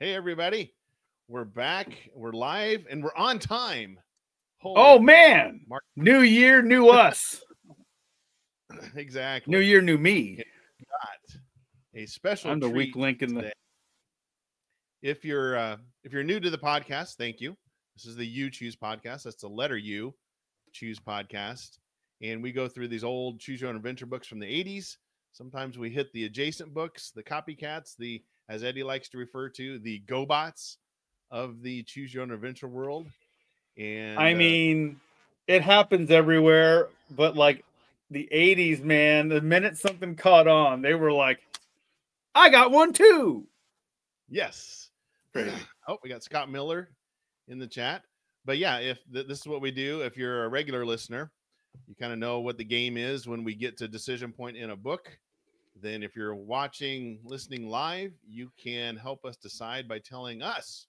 Hey, everybody. We're back. We're live and we're on time. Holy Oh man, Mark. new year, new us. Exactly. New year, new me. We've got a special I'm the weak treat link in the. today. If you're new to the podcast, thank you. This is the You Choose podcast. That's the letter U, Choose podcast. And we go through these old choose your own adventure books from the 80s. Sometimes we hit the adjacent books, the copycats, the, as Eddie likes to refer to, the GoBots of the choose your own adventure world. And I mean, it happens everywhere, but like the '80s, man. The minute something caught on, they were like, "I got one too." yes. Crazy. Oh, we got Scott Miller in the chat. But yeah, if this is what we do, if you're a regular listener, you kind of know what the game is when we get to decision point in a book. Then if you're watching, listening live, you can help us decide by telling us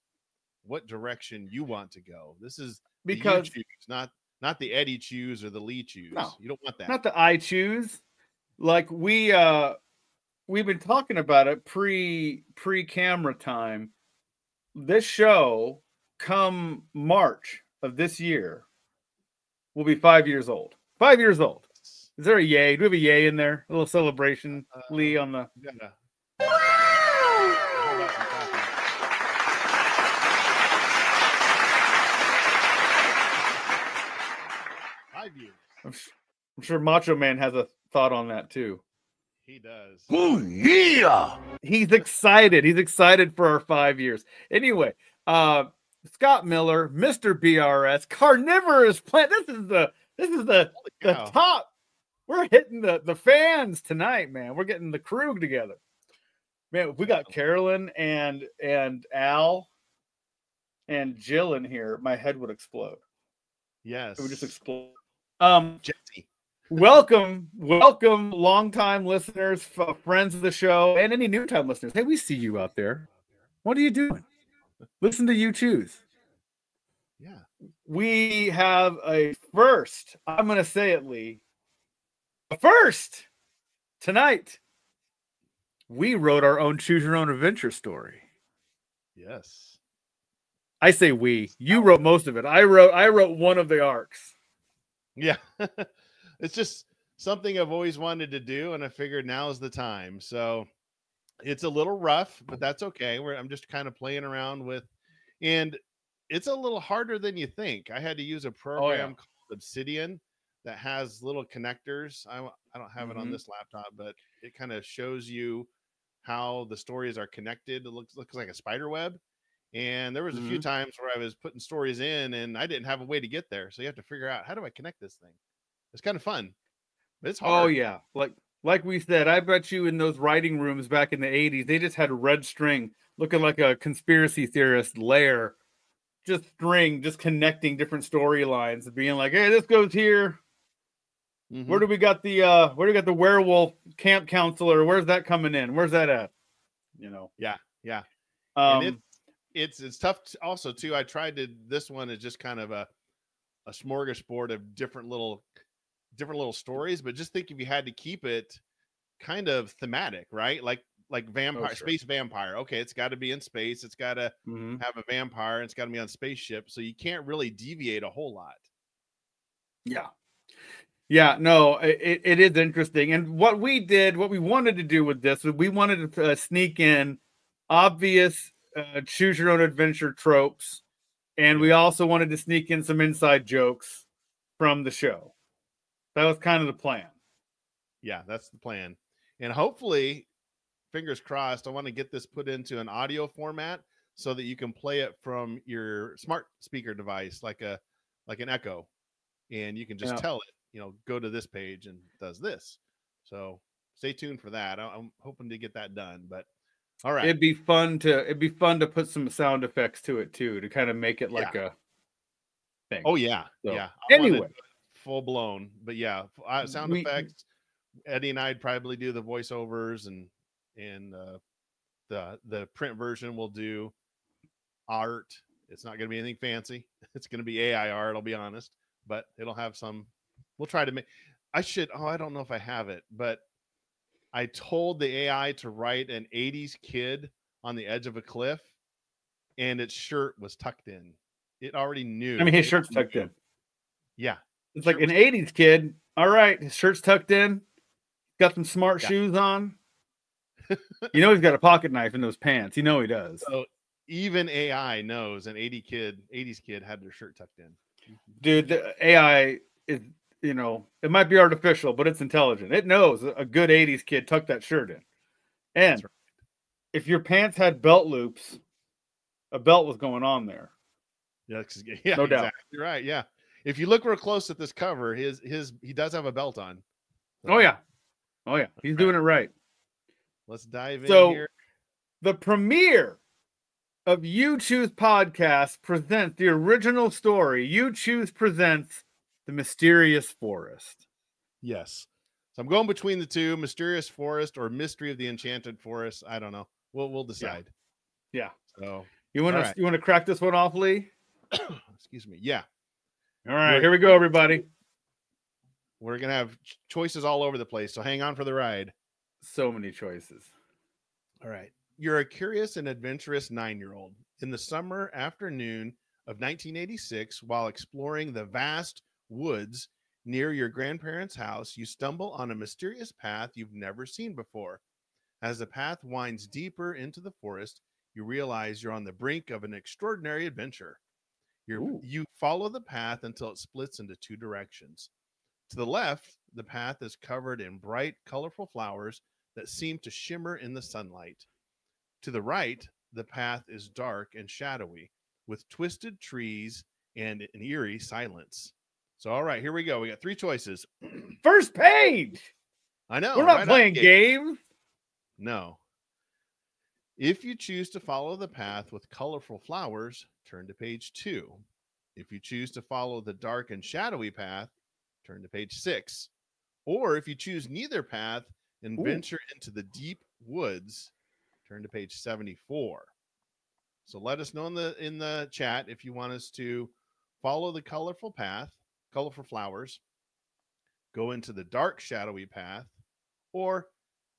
what direction you want to go. This is the you Because choose, not the Eddie choose or the Lee choose. no, You don't want that. not the I choose. Like we've been talking about it pre-camera time. This show, come March of this year, will be 5 years old. 5 years old. Is there a yay? Do we have a yay in there? A little celebration, Lee, on the. I'm sure Macho Man has a thought on that too. He does. Oh yeah. He's excited. He's excited for our 5 years. Anyway, Scott Miller, Mr. BRS, Carnivorous Plant. This is the top. We're hitting the fans tonight, man. We're getting the crew together. Man, if we got Carolyn and Al and Jill in here, my head would explode. Yes. It would just explode. Jesse. Welcome, longtime listeners, friends of the show, and any new time listeners. Hey, we see you out there. What are you doing? Listen to You Choose. Yeah. We have a first. I'm going to say it, Lee. A first tonight. We wrote our own choose your own adventure story. Yes. I say we. You wrote most of it. I wrote one of the arcs. Yeah. It's just something I've always wanted to do, and I figured now is the time. So it's a little rough, but that's okay. I'm just kind of playing around with, and it's a little harder than you think. I had to use a program called Obsidian that has little connectors. I don't have it on this laptop, but it kind of shows you how the stories are connected. It looks like a spider web. And there was a few times where I was putting stories in and I didn't have a way to get there. So you have to figure out, how do I connect this thing? It's kind of fun, but it's hard. Oh yeah. Like we said, I bet you in those writing rooms back in the 80s, they just had red string looking like a conspiracy theorist lair. Just string, just connecting different storylines, being like, hey, this goes here. Where do we got the werewolf camp counselor? Where's that coming in? Where's that at? Yeah. And it's tough also too. I tried to, this one is just kind of a smorgasbord of different little stories, but just think if you had to keep it kind of thematic, right? Like vampire, space vampire. Okay, it's got to be in space. It's got to have a vampire. It's got to be on spaceship. So you can't really deviate a whole lot. Yeah, no, it is interesting. And what we wanted to do with this, we wanted to sneak in obvious choose your own adventure tropes. And we also wanted to sneak in some inside jokes from the show. That was kind of the plan. Yeah, that's the plan. And hopefully, fingers crossed, I want to get this put into an audio format so that you can play it from your smart speaker device, like an Echo. And you can just tell it, go to this page and does this. So stay tuned for that. I'm hoping to get that done, but all right. It'd be fun to put some sound effects to it too, to kind of make it like a thing. Oh yeah. So, yeah. Anyway, full blown, but yeah, sound effects. Eddie and I'd probably do the voiceovers and the print version will do art. It's not going to be anything fancy. It's going to be AI art. I'll be honest, but it'll have some. We'll try to make. I don't know if I have it, but I told the AI to write an 80s kid on the edge of a cliff and its shirt was tucked in. It already knew. I mean, his shirt's tucked in. Yeah. It's like an 80s kid. All right, his shirt's tucked in. Got some smart Yeah. shoes on. You know he's got a pocket knife in those pants. You know he does. So even AI knows an 80s kid had their shirt tucked in. Dude, the AI is, you know, it might be artificial, but it's intelligent. It knows a good 80s kid tucked that shirt in. And right. if your pants had belt loops, a belt was going on there. Yeah, no doubt. Exactly right. Yeah. If you look real close at this cover, he does have a belt on. So, oh yeah. He's doing it right. Let's dive in here. The premiere of Uchoosepodcast presents the original story. Uchoose presents The Mysterious Forest. Yes. So I'm going between the two, Mysterious Forest or Mystery of the Enchanted Forest. I don't know. We'll decide. Yeah. So you want to crack this one off, Lee? Excuse me. Yeah. All right, here we go, everybody. We're going to have choices all over the place, so hang on for the ride. So many choices. All right. You're a curious and adventurous 9-year-old. In the summer afternoon of 1986, while exploring the vast woods near your grandparents' house, you stumble on a mysterious path you've never seen before. As the path winds deeper into the forest, you realize you're on the brink of an extraordinary adventure. You follow the path until it splits into two directions. To the left, the path is covered in bright, colorful flowers that seem to shimmer in the sunlight. To the right, the path is dark and shadowy, with twisted trees and an eerie silence. So, all right, here we go. We got 3 choices. First page. I know. We're not playing games. No. If you choose to follow the path with colorful flowers, turn to page 2. If you choose to follow the dark and shadowy path, turn to page 6. Or if you choose neither path and venture into the deep woods, turn to page 74. So let us know in the chat if you want us to follow the colorful path, colorful flowers, go into the dark shadowy path, or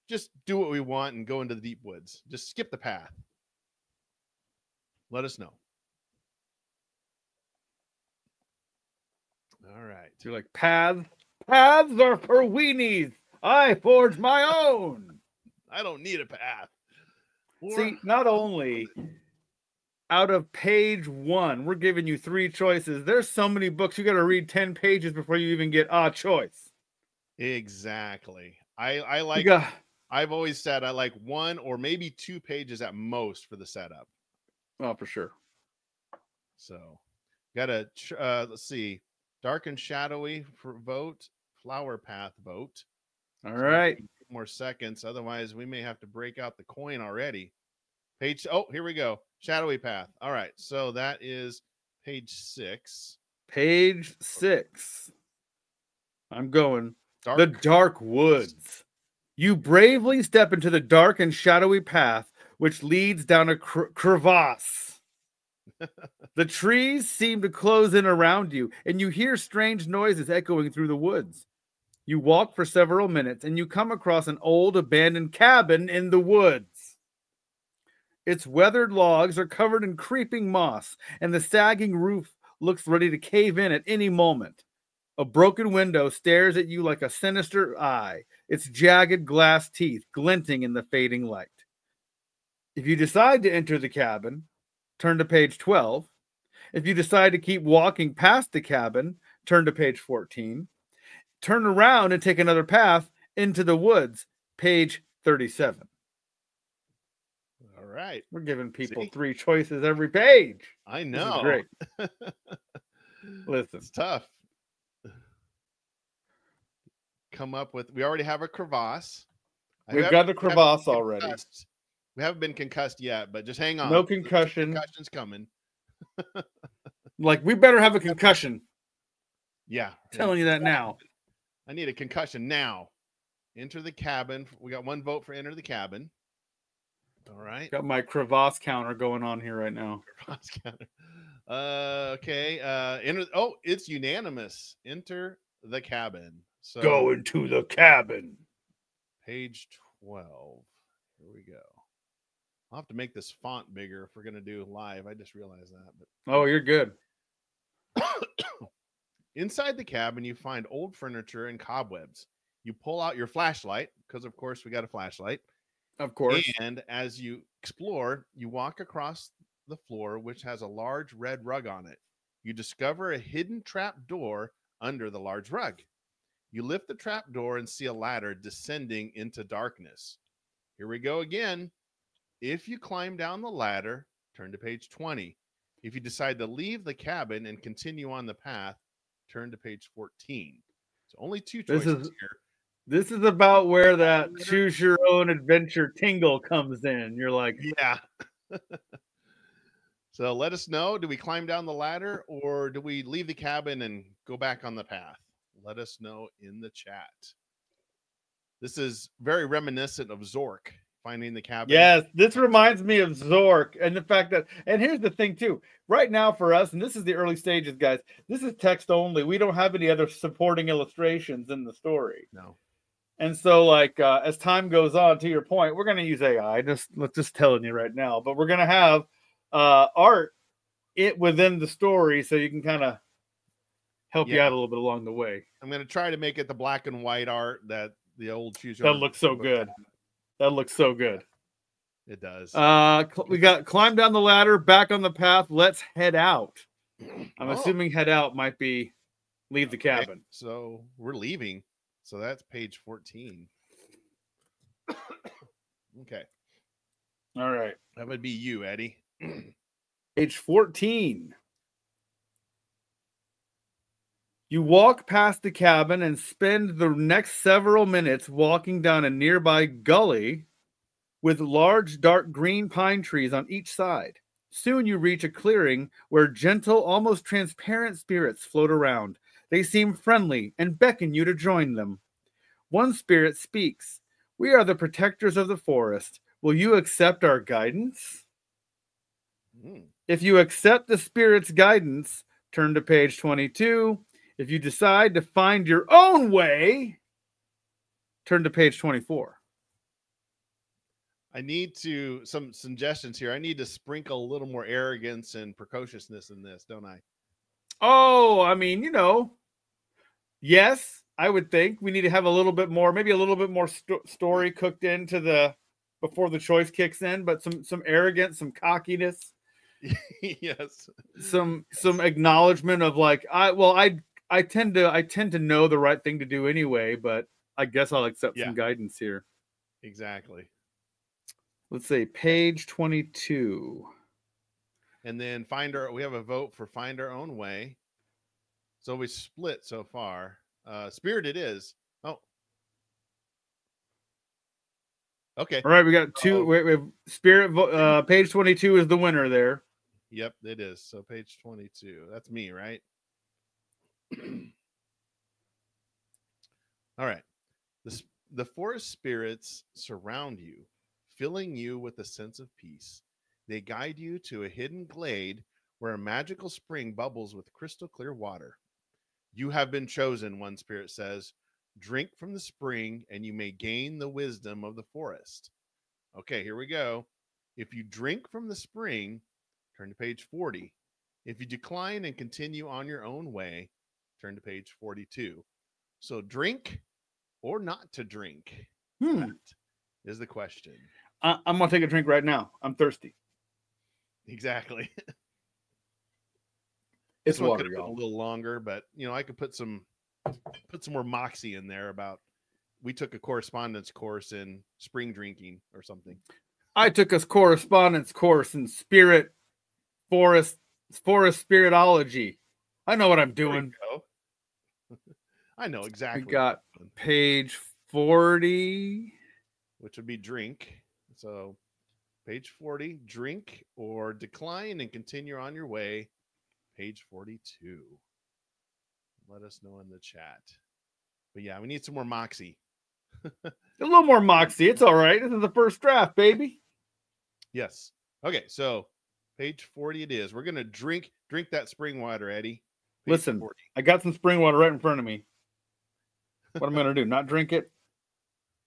just do what we want and go into the deep woods. Just skip the path. Let us know. All right. You're like, paths are for weenies. I forged my own. I don't need a path. See, not only out of page 1, we're giving you 3 choices. There's so many books, you got to read 10 pages before you even get a choice. Exactly. I like, I've always said I like 1 or maybe 2 pages at most for the setup. Oh, for sure. So got to, let's see, dark and shadowy for vote, flower path vote. All right. More seconds. Otherwise, we may have to break out the coin already. Page. Oh, here we go. Shadowy path. All right. So that is page 6. Page 6. I'm going. The dark woods. You bravely step into the dark and shadowy path, which leads down a crevasse. The trees seem to close in around you, and you hear strange noises echoing through the woods. You walk for several minutes, and you come across an old abandoned cabin in the woods. Its weathered logs are covered in creeping moss, and the sagging roof looks ready to cave in at any moment. A broken window stares at you like a sinister eye, its jagged glass teeth glinting in the fading light. If you decide to enter the cabin, turn to page 12. If you decide to keep walking past the cabin, turn to page 14. Turn around and take another path into the woods, page 37. All right. We're giving people 3 choices every page. I know. This is great. Listen. It's tough. Come up with, we already have a crevasse. We've got the crevasse already. We haven't been concussed yet, but just hang on. No concussion. Concussion's coming. Like, we better have a concussion. Yeah. I'm telling you that now. I need a concussion now. Enter the cabin. We got 1 vote for enter the cabin. All right. Got my crevasse counter going on here right now. Crevasse counter. Okay. It's unanimous. Enter the cabin. So go into the cabin. Page 12. Here we go. I'll have to make this font bigger if we're going to do live. I just realized that. But Oh, you're good. inside the cabin, you find old furniture and cobwebs. You pull out your flashlight because, of course, we got a flashlight. Of course. And as you explore, you walk across the floor, which has a large red rug on it. You discover a hidden trap door under the large rug. You lift the trap door and see a ladder descending into darkness. Here we go again. If you climb down the ladder, turn to page 20. If you decide to leave the cabin and continue on the path, turn to page 14. So only two choices here. This is about where that choose your own adventure tingle comes in. You're like, yeah. So let us know. Do we climb down the ladder or do we leave the cabin and go back on the path? Let us know in the chat. This is very reminiscent of Zork finding the cabin. Yes, this reminds me of Zork and the fact that, and here's the thing too, right now for us, and this is the early stages, guys, this is text only. We don't have any other supporting illustrations in the story. No. And so, like, as time goes on, to your point, we're going to use AI. Just telling you right now, but we're going to have art within the story, so you can kind of help you out a little bit along the way. I'm going to try to make it the black and white art that the old choose. That looks so good. That looks so good. It does. We got climb down the ladder, back on the path. Let's head out. I'm assuming head out might be leave the cabin. So we're leaving. So that's page 14. Okay. All right. That would be you, Eddie. Page 14. You walk past the cabin and spend the next several minutes walking down a nearby gully with large, dark green pine trees on each side. Soon you reach a clearing where gentle, almost transparent spirits float around. They seem friendly and beckon you to join them. One spirit speaks. We are the protectors of the forest. Will you accept our guidance? If you accept the spirit's guidance, turn to page 22. If you decide to find your own way, turn to page 24. I need some suggestions here. I need to sprinkle a little more arrogance and precociousness in this, don't I? Oh, I mean, yes, I would think we need to have a little bit more, maybe a little bit more story cooked into before the choice kicks in, but some arrogance, some cockiness. Yes. Some acknowledgement of like, I tend to know the right thing to do anyway, but I guess I'll accept some guidance here. Exactly. Let's say page 22. And then we have a vote for find our own way. So we split so far. Spirit it is. Oh. Okay. All right, we got two. We have Spirit. Page 22 is the winner there. Yep, it is. So page 22. That's me, right? All right. The forest spirits surround you, filling you with a sense of peace. They guide you to a hidden glade where a magical spring bubbles with crystal clear water. You have been chosen, one spirit says. Drink from the spring and you may gain the wisdom of the forest. Okay, here we go. If you drink from the spring, turn to page 40. If you decline and continue on your own way, turn to page 42. So drink or not to drink? That is the question. I'm going to take a drink right now. I'm thirsty. Exactly. It's one water, could have been a little longer, but I could put some more moxie in there about we took a correspondence course in spring drinking or something. I took a correspondence course in forest spiritology. I know what I'm doing. I know exactly. We got page 40, which would be drink. So page 40, drink or decline and continue on your way. Page 42. Let us know in the chat. But yeah, we need some more moxie. A little more moxie. It's all right. This is the first draft, baby. Yes. Okay, so page 40 it is. We're going to drink that spring water, Eddie. Page Listen, 40. I got some spring water right in front of me. What I'm going to do? Not drink it?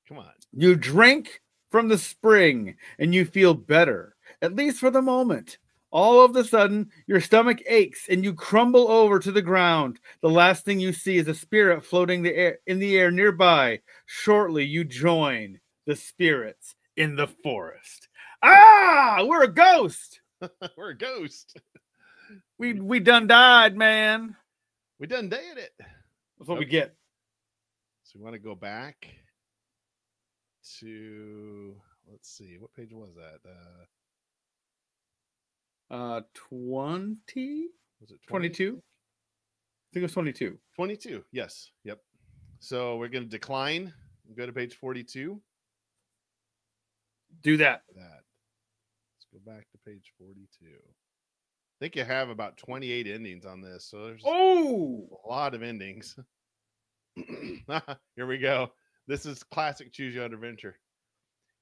Come on. You drink from the spring, and you feel better, at least for the moment. All of a sudden, your stomach aches and you crumble over to the ground. The last thing you see is a spirit floating in the air nearby. Shortly, you join the spirits in the forest. Ah, we're a ghost. We're a ghost. We done died, man. We done did it. That's what we get. So we want to go back to, let's see, what page was that? 20? Was it 22? I think it was 22. 22, yes. Yep. So we're going to decline and go to page 42. Do that. Let's go back to page 42. I think you have about 28 endings on this. So there's a lot of endings. Here we go. This is classic Choose Your Own Adventure.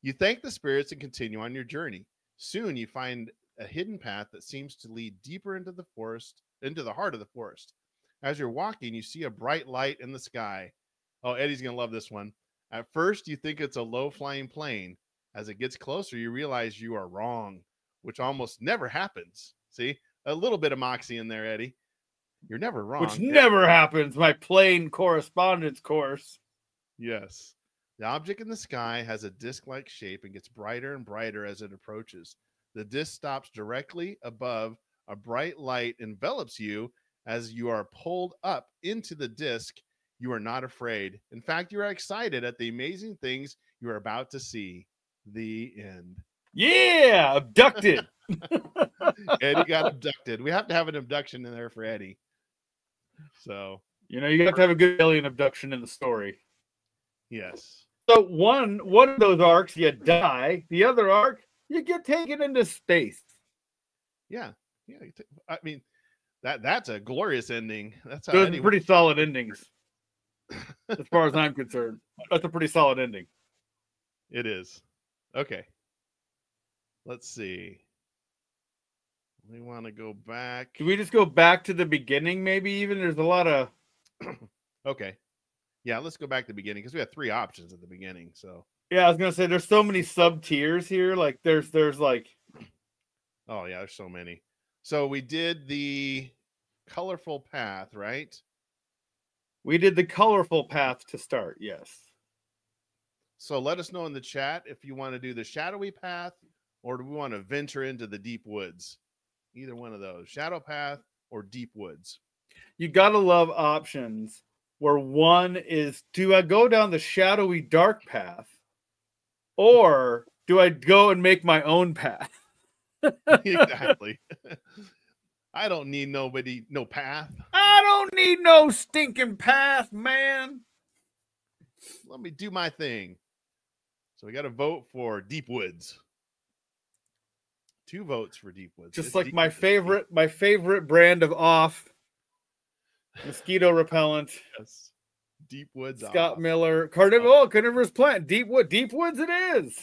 You thank the spirits and continue on your journey. Soon you find a hidden path that seems to lead deeper into the forest, into the heart of the forest. As you're walking, you see a bright light in the sky. Oh, Eddie's going to love this one. At first, you think it's a low-flying plane. As it gets closer, you realize you are wrong, which almost never happens. See, a little bit of moxie in there, Eddie. You're never wrong. Which never happens. My plane correspondence course. Yes. The object in the sky has a disc-like shape and gets brighter and brighter as it approaches. The disc stops directly above. A bright light envelops you as you are pulled up into the disc. You are not afraid. In fact, you are excited at the amazing things you are about to see. The end. Yeah, abducted. Eddie got abducted. We have to have an abduction in there for Eddie. So, you have to have a good alien abduction in the story. Yes. So one of those arcs, you die. The other arc, you get taken into space. Yeah. I mean, that's a glorious ending. That's how those are pretty solid endings. As far as I'm concerned, that's a pretty solid ending. It is. Okay. Let's see. We want to go back. Do we just go back to the beginning? Maybe even there's a lot of. Okay. Yeah, let's go back to the beginning because we have 3 options at the beginning. So yeah, I was gonna say there's so many sub tiers here. Like there's like. Oh yeah, there's so many. So we did the colorful path, right? We did the colorful path to start. Yes. So let us know in the chat if you want to do the shadowy path or do we want to venture into the deep woods? Either one of those, shadow path or deep woods. You gotta love options where one is, do I go down the shadowy dark path or do I go and make my own path? Exactly. I don't need no path. I don't need no stinking path, man. Let me do my thing. So we got to vote for deep woods. 2 votes for deep woods. Just like my favorite brand of off. Mosquito repellent. Yes. Deep woods. Scott Miller. Carnivorous plant. Deep woods it is.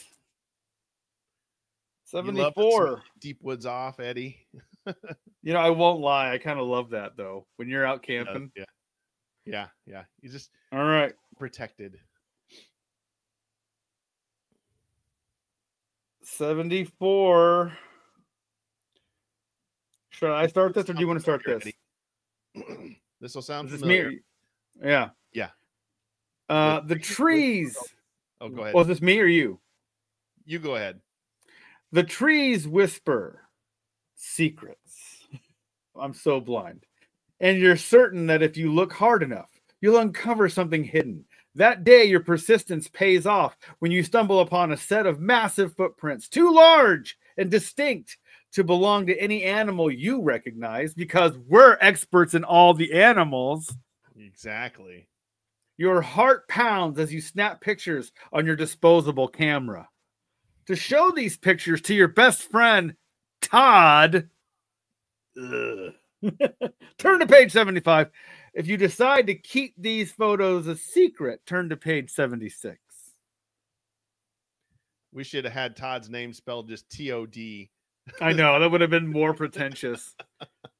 74. Deep woods off, Eddie. I won't lie. I kind of love that though. When you're out camping. Yeah. You just all right. Protected. 74. Should I start this or do you want to start this? This will sound familiar. Yeah. The trees. Oh, go ahead. Was this me or you? You go ahead. The trees whisper secrets. I'm so blind. And you're certain that if you look hard enough, you'll uncover something hidden. That day, your persistence pays off when you stumble upon a set of massive footprints, too large and distinct to belong to any animal you recognize, because we're experts in all the animals. Exactly. Your heart pounds as you snap pictures on your disposable camera. To show these pictures to your best friend, Todd. Turn to page 75. If you decide to keep these photos a secret, turn to page 76. We should have had Todd's name spelled just T-O-D. I know. That would have been more pretentious.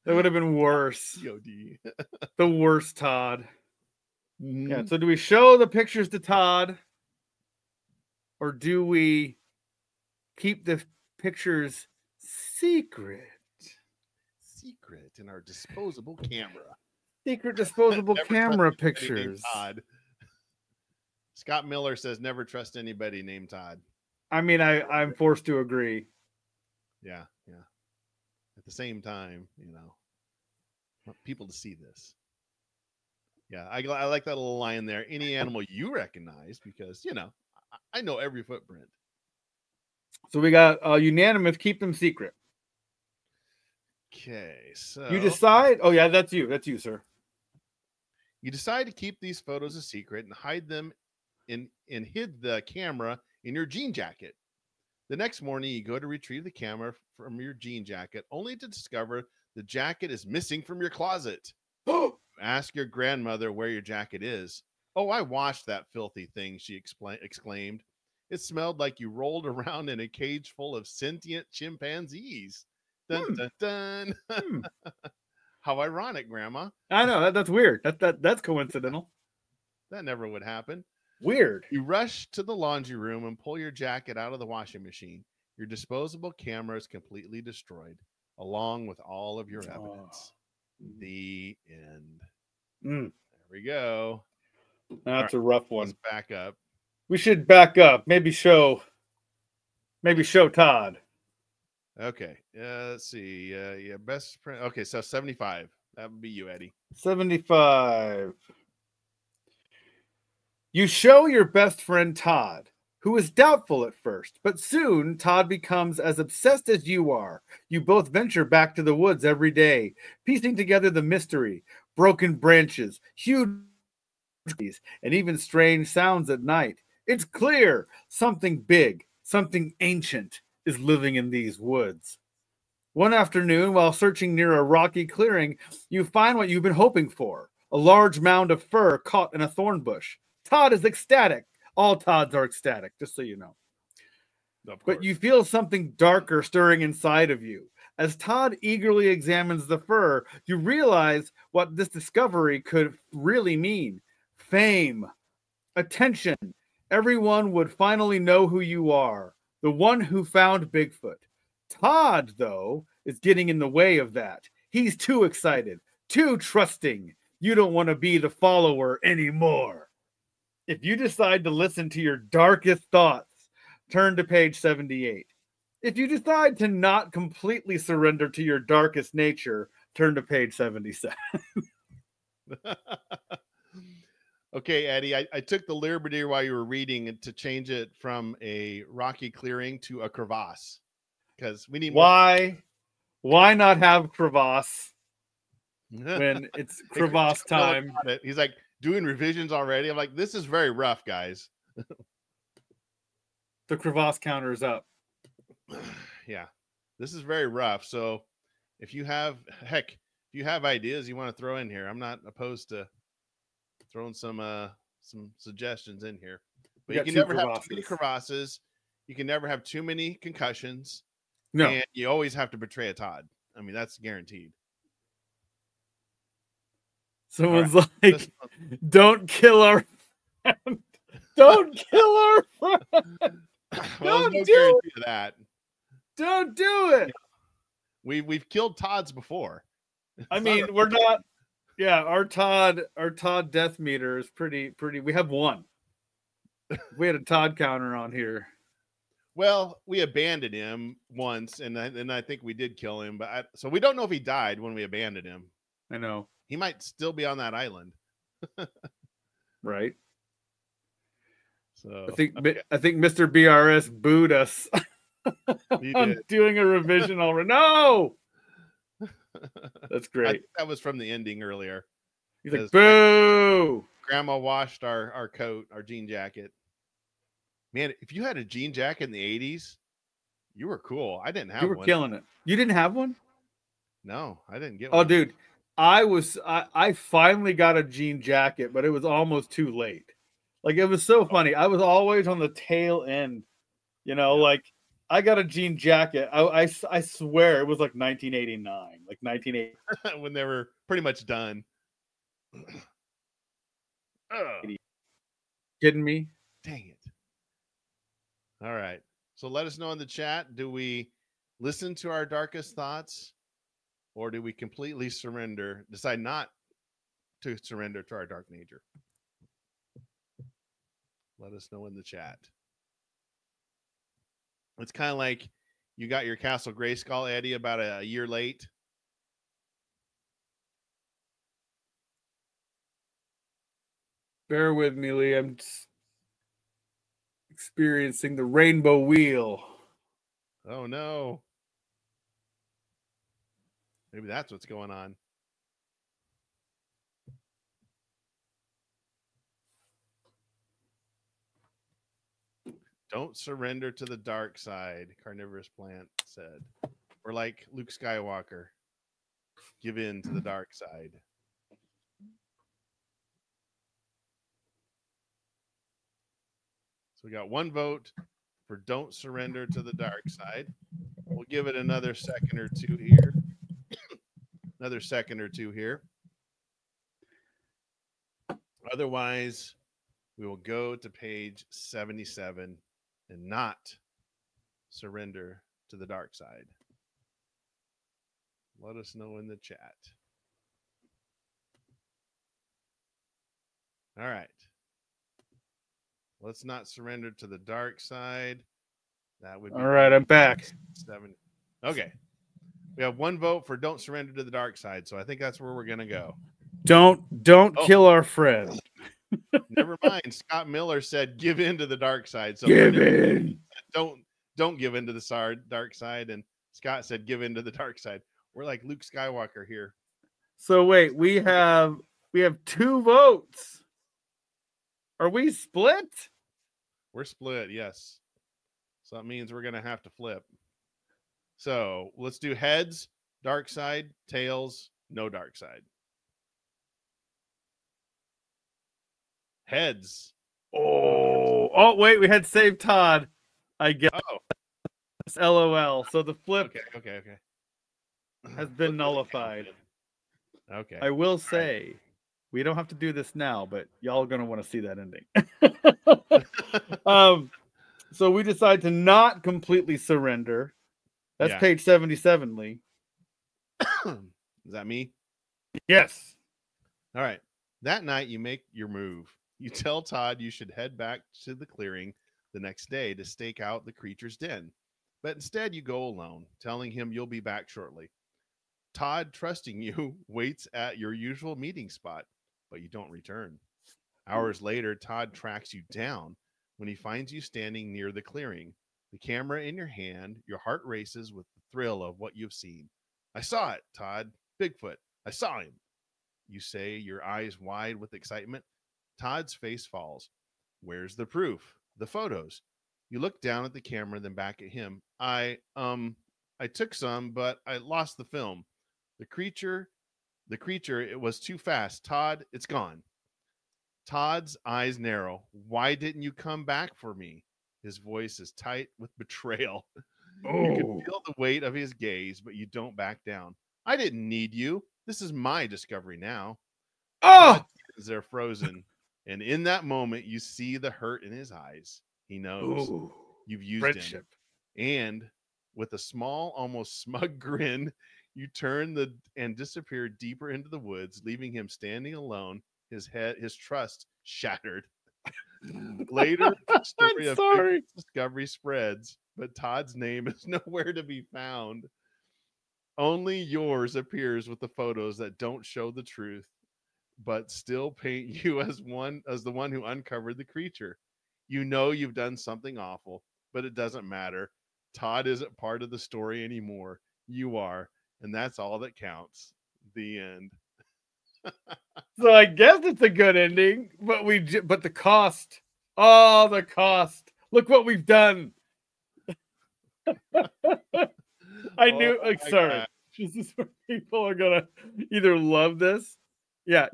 That would have been worse. T-O-D. The worst Todd. Mm-hmm. Yeah. So do we show the pictures to Todd? Or do we keep the pictures secret. Secret in our disposable camera. Secret disposable Never camera trust anybody named pictures. Todd. Scott Miller says never trust anybody named Todd. I mean, I'm forced to agree. Yeah. At the same time, I want people to see this. Yeah, I like that little line there. Any animal you recognize, because I know every footprint. So we got unanimous. Keep them secret. Okay, so You decide. Oh yeah, that's you. That's you, sir. you decide to keep these photos a secret and hide them and hid the camera in your jean jacket. The next morning, you go to retrieve the camera from your jean jacket, only to discover the jacket is missing from your closet. Ask your grandmother where your jacket is. Oh, I washed that filthy thing, she exclaimed. It smelled like you rolled around in a cage full of sentient chimpanzees. Dun, dun, dun. How ironic, Grandma. I know that's weird. That's coincidental. That never would happen. Weird. You rush to the laundry room and pull your jacket out of the washing machine. Your disposable camera is completely destroyed, along with all of your evidence. The end. There we go. That's a rough one. Let's back up. We should back up. Maybe show Todd. Okay. Let's see. Yeah, best friend. Okay, so 75. That would be you, Eddie. 75. You show your best friend Todd, who is doubtful at first, but soon Todd becomes as obsessed as you are. You both venture back to the woods every day, piecing together the mystery, broken branches, huge trees, and even strange sounds at night. It's clear something big, something ancient is living in these woods. One afternoon, while searching near a rocky clearing, you find what you've been hoping for, a large mound of fur caught in a thorn bush. Todd is ecstatic. All Todds are ecstatic, just so you know. But you feel something darker stirring inside of you. As Todd eagerly examines the fur, you realize what this discovery could really mean. Fame, attention. Everyone would finally know who you are, the one who found Bigfoot. Todd, though, is getting in the way of that. He's too excited, too trusting. You don't want to be the follower anymore. If you decide to listen to your darkest thoughts, turn to page 78. If you decide to not completely surrender to your darkest nature, turn to page 77. Okay, Eddie, I took the liberty while you were reading to change it from a rocky clearing to a crevasse, because we need more. Why not have crevasse when it's crevasse time? He's like, doing revisions already. I'm like, this is very rough, guys. The crevasse counter is up. Yeah, this is very rough. So if you have ideas you want to throw in here, I'm not opposed to throwing some suggestions in here. But you can never have too many crevasses. You can never have too many concussions. No. And you always have to betray a Todd. I mean, that's guaranteed. Someone's like, don't kill our friend. Don't kill our friend. Well, don't do that. Don't do it. We've killed Todds before. I mean, we're not. Yeah, our Todd death meter is pretty. We have one. We had a Todd counter on here. Well, we abandoned him once, and I think we did kill him. But so we don't know if he died when we abandoned him. I know. He might still be on that island. Right. So I think Mr. BRS booed us on doing a revision already. No. That's great. I think that was from the ending earlier. He's like, boo. Grandma washed our coat, our jean jacket. Man, if you had a jean jacket in the 80s, you were cool. I didn't have one. You were killing it. You didn't have one? No, I didn't get one. Oh, dude. I finally got a jean jacket, but it was almost too late. Like, it was so funny. I was always on the tail end, like I got a jean jacket. I swear it was like 1989, like 1980 when they were pretty much done. Kidding me? Dang it. All right. So let us know in the chat. Do we listen to our darkest thoughts, or do we completely decide not to surrender to our dark nature? Let us know in the chat. It's kind of like you got your Castle Grayskull, Eddie, about a year late. Bear with me, Lee. I'm experiencing the rainbow wheel. Oh, no. Maybe that's what's going on. Don't surrender to the dark side, Carnivorous Plant said. Or like Luke Skywalker, give in to the dark side. So we got one vote for don't surrender to the dark side. We'll give it another second or two here. Another second or two here. Otherwise, we will go to page 77 and not surrender to the dark side. Let us know in the chat. All right. Let's not surrender to the dark side. That would be all right. I'm back. 7. Okay. We have one vote for don't surrender to the dark side. So I think that's where we're going to go. Don't kill our friend. Never mind. Scott Miller said give in to the dark side. So give in. Don't give in to the dark side. And Scott said give in to the dark side. We're like Luke Skywalker here. So wait, we have 2 votes. Are we split? We're split, yes. So that means we're going to have to flip. So let's do heads, dark side, tails, no dark side. Heads. Oh, wait, we had save Todd. I guess. Oh. LOL. So the flip okay. has been nullified. Okay. I will say, we don't have to do this now, but y'all are going to want to see that ending. So we decide to not completely surrender. That's page 77, Lee. Is that me? Yes. All right. That night, you make your move. You tell Todd you should head back to the clearing the next day to stake out the creature's den. But instead, you go alone, telling him you'll be back shortly. Todd, trusting you, waits at your usual meeting spot, but you don't return. Hours later, Todd tracks you down when he finds you standing near the clearing. The camera in your hand, your heart races with the thrill of what you've seen. I saw it, Todd. Bigfoot. I saw him. You say, your eyes wide with excitement. Todd's face falls. Where's the proof? The photos. You look down at the camera, then back at him. I took some, but I lost the film. The creature, it was too fast. Todd, it's gone. Todd's eyes narrow. Why didn't you come back for me? His voice is tight with betrayal. You can feel the weight of his gaze, but you don't back down. I didn't need you. This is my discovery now. Todd's hands are frozen. And in that moment, you see the hurt in his eyes. He knows you've used him. And with a small, almost smug grin, you turn and disappear deeper into the woods, leaving him standing alone, his trust shattered. Later, the story of Bigfoot's discovery spreads, but Todd's name is nowhere to be found. Only yours appears with the photos that don't show the truth, but still paint you as the one who uncovered the creature. You know you've done something awful, but it doesn't matter. Todd isn't part of the story anymore. You are, and that's all that counts. The end. So I guess it's a good ending, but the cost. Oh, the cost. Look what we've done. I knew. Sorry. This is where people are gonna either love this. Yeah,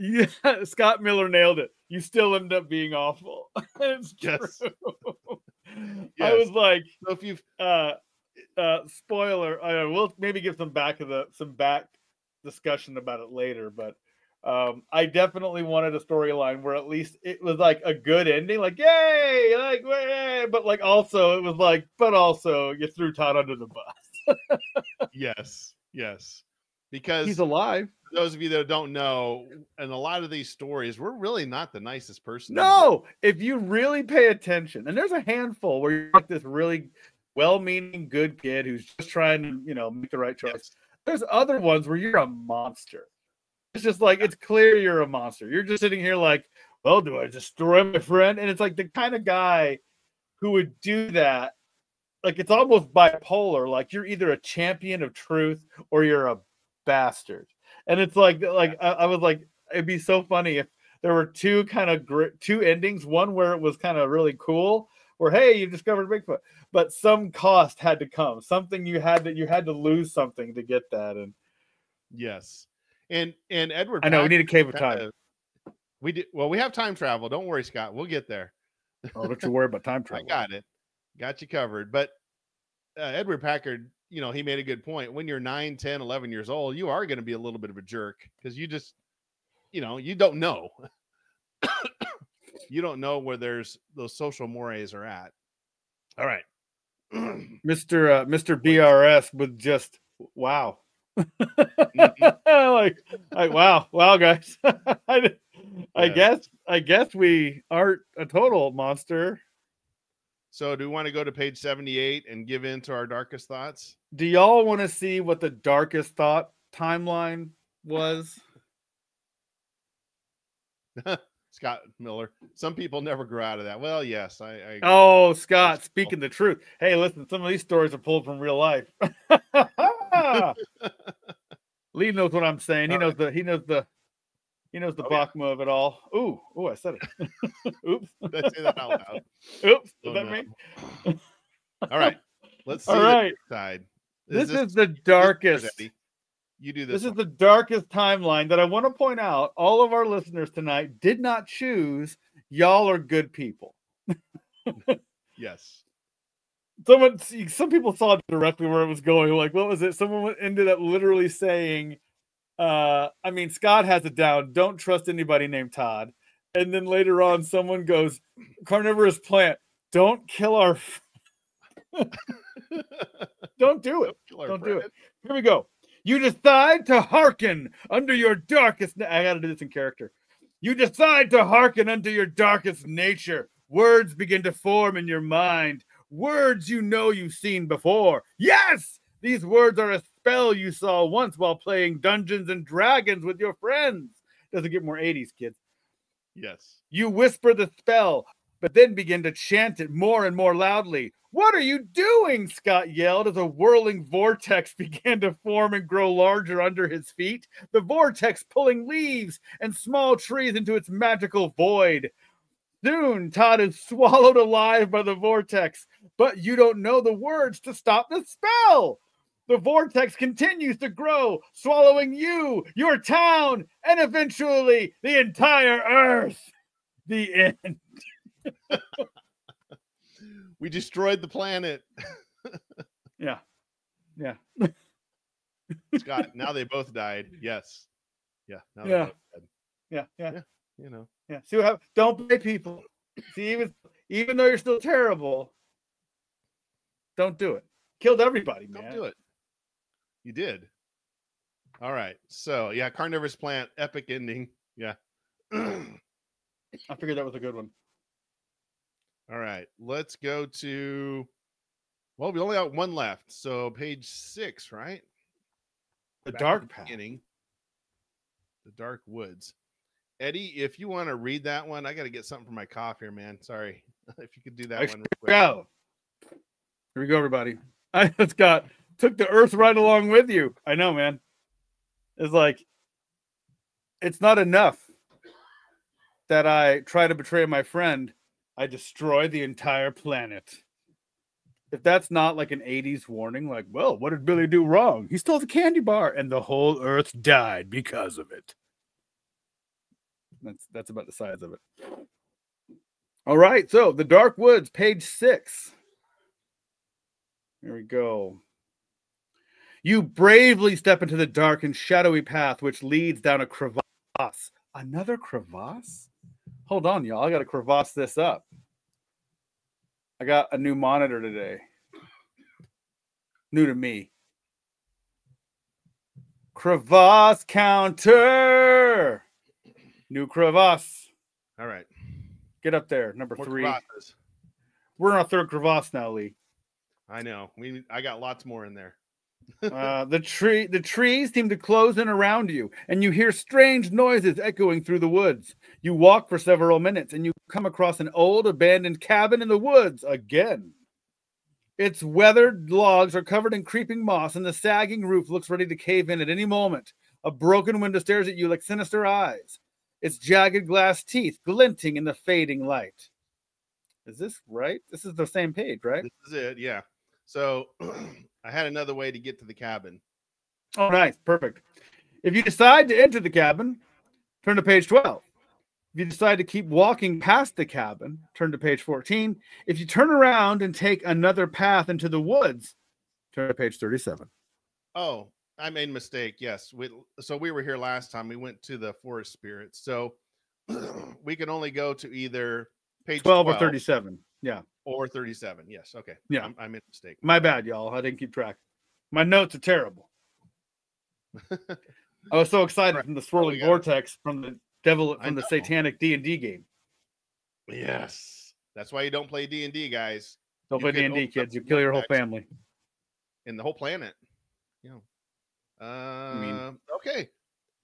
Scott Miller nailed it. You still end up being awful. It's true. Yes. I was like, so if you've spoiler. We'll maybe give some back discussion about it later, but I definitely wanted a storyline where at least it was like a good ending, like yay, like yay, but like also it was like, but also you threw Todd under the bus. Yes, yes. He's Because alive. for those of you that don't know, in a lot of these stories, we're really not the nicest person in the world. No, if you really pay attention, and there's a handful where you're like this really well-meaning good kid who's just trying to, make the right choice. Yes. There's other ones where you're a monster. It's just like, it's clear you're a monster. You're just sitting here like, well, do I destroy my friend? And it's like the kind of guy who would do that. Like, it's almost bipolar. Like, you're either a champion of truth or you're a bastard. And it's like I was like, it'd be so funny if there were two endings. One where it was kind of really cool, where hey, you discovered Bigfoot, but some cost had to come. Something you had to lose something to get that. And yes, and Edward. I know we Packer need a cave of time. We did well. We have time travel. Don't worry, Scott. We'll get there. Oh, don't you worry about time travel. I got it. Got you covered. But Edward Packard, he made a good point. When you're 9, 10, 11 years old, you are going to be a little bit of a jerk because you just, you don't know. You don't know where those social mores are at. All right. Mr. BRS with just wow. like wow guys. I guess we aren't a total monster. So do we want to go to page 78 and give in to our darkest thoughts? Do y'all want to see what the darkest thought timeline was? Scott Miller. Some people never grow out of that. Well, yes, I oh, Scott, speaking the truth. Hey, listen, some of these stories are pulled from real life. Lee knows what I'm saying. He knows the Bachma of it all. Ooh, I said it. Oops. Did I say that out loud? Oops. Is that me? All right. Let's see all right. the side. This is the darkest. You do this. This is the darkest timeline that I want to point out. All of our listeners tonight did not choose. Y'all are good people. Yes. Some people saw directly where it was going. Like, what was it? Someone ended up literally saying, Scott has it down. Don't trust anybody named Todd. And then later on, someone goes, carnivorous plant. Don't kill our. Don't do it. Don't do it. Here we go. You decide to hearken under your darkest. I got to do this in character. You decide to hearken unto your darkest nature. Words begin to form in your mind. Words you've seen before. Yes! These words are a spell you saw once while playing Dungeons and Dragons with your friends. Doesn't get more 80s, kids. Yes. You whisper the spell, but then begin to chant it more and more loudly. What are you doing? Scott yelled as a whirling vortex began to form and grow larger under his feet. The vortex pulling leaves and small trees into its magical void. Soon, Todd is swallowed alive by the vortex, but you don't know the words to stop the spell. The vortex continues to grow, swallowing you, your town, and eventually the entire earth. The end. We destroyed the planet. Yeah. Scott, now they both died. Yes. Yeah. Now yeah. Yeah. Yeah. See what happens? Don't play people. See, even though you're still terrible, don't do it. Killed everybody, man. Don't do it. You did. All right. So yeah, carnivorous plant, epic ending. Yeah. I figured that was a good one. All right. Let's go to. Well, we only got one left. So page 6, right? The dark path. The dark woods. Eddie, if you want to read that one, I got to get something for my cough here, man. Sorry. If you could do that one real quick. Go. Here we go, everybody. Scott took the earth right along with you. I know, man. It's like, it's not enough that I try to betray my friend. I destroy the entire planet. If that's not like an 80s warning, like, well, what did Billy do wrong? He stole the candy bar and the whole earth died because of it. That's about the size of it. All right, so the Dark Woods, page 6. Here we go. You bravely step into the dark and shadowy path which leads down a crevasse crevasse. Another crevasse? Hold on, y'all. I got to crevasse this up. I got a new monitor today. New to me. Crevasse counter. New crevasse. All right. Get up there. Number More 3. crevasses. We're on our 3rd crevasse now, Lee. I know. I got lots more in there. The trees seem to close in around you, and you hear strange noises echoing through the woods. You walk for several minutes, and you come across an old abandoned cabin in the woods again. Its weathered logs are covered in creeping moss, and the sagging roof looks ready to cave in at any moment. A broken window stares at you like sinister eyes, its jagged glass teeth glinting in the fading light. Is this right? This is the same page, right? This is it, yeah. So I had another way to get to the cabin. Oh, nice. Perfect. If you decide to enter the cabin, turn to page 12. If you decide to keep walking past the cabin, turn to page 14. If you turn around and take another path into the woods, turn to page 37. Oh, I made a mistake. Yes. So we were here last time. We went to the forest spirits. So we can only go to either page 12 or 37. Yeah. Or 37. Yes. Okay. Yeah. I made a mistake. My bad, y'all. I didn't keep track. My notes are terrible. I was so excited from the swirling vortex from the devil from the satanic D&D game. Yes. That's why you don't play D&D, guys. Don't play D&D, kids. You kill your whole family. And the whole planet. Yeah. Okay.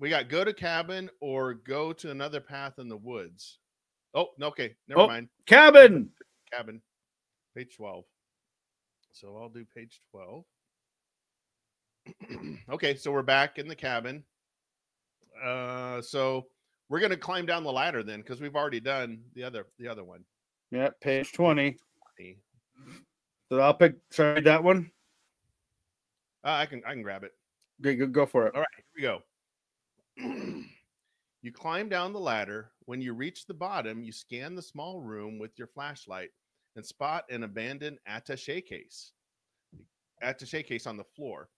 We got go to cabin or go to another path in the woods. Oh, okay. Never mind. Cabin. Cabin. Page 12. So I'll do page 12. Okay, so we're back in the cabin. So we're gonna climb down the ladder then, because we've already done the other one. Yeah, page 20. So I'll pick. Sorry, that one. I can grab it. Okay, go for it. All right, here we go. You climb down the ladder. When you reach the bottom, you scan the small room with your flashlight and spot an abandoned attaché case. Attaché case on the floor.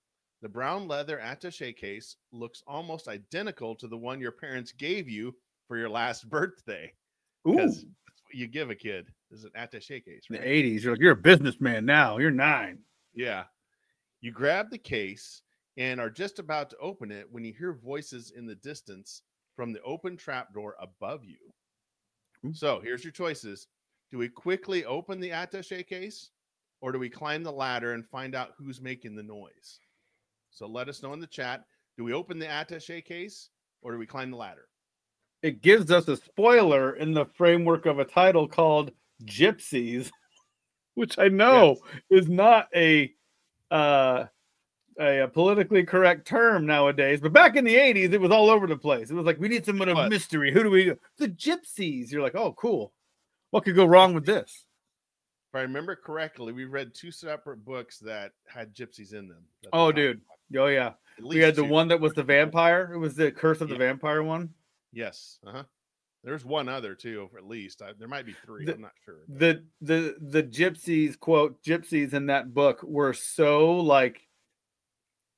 The brown leather attaché case looks almost identical to the one your parents gave you for your last birthday. Because that's what you give a kid is an attaché case. Right? In the 80s, you're like, you're a businessman now. You're 9. Yeah. You grab the case and are just about to open it when you hear voices in the distance from the open trapdoor above you. So here's your choices. Do we quickly open the attaché case, or do we climb the ladder and find out who's making the noise? So let us know in the chat. Do we open the attaché case, or do we climb the ladder? It gives us a spoiler in the framework of a title called Gypsies, which I know is not a politically correct term nowadays, but back in the 80s, it was all over the place. It was like, we need someone of mystery. Who do we? The Gypsies. You're like, oh, cool. What could go wrong with this? If I remember correctly, we read 2 separate books that had gypsies in them. Oh, dude. Oh, yeah. We had the one that was the vampire. It was the Curse of the Vampire one. Yes. There's one other too, at least. There might be 3. I'm not sure. The gypsies, quote, gypsies in that book were so like,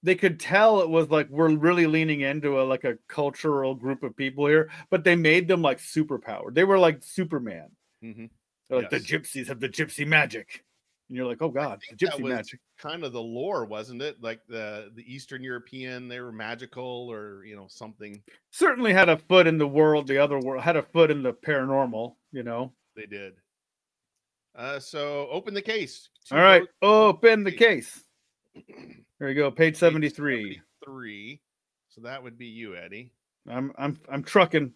they could tell it was like, we're really leaning into a cultural group of people here, but they made them like superpowered. They were like Superman. Mm-hmm. They're like, the gypsies have the gypsy magic. And you're like, oh God, the gypsy magic. Kind of the lore, wasn't it? Like the Eastern European, they were magical or, something. Certainly had a foot in the world, the other world, had a foot in the paranormal, They did. So open the case. All right, open the case. There we go, page 73. 73. So that would be you, Eddie. I'm trucking.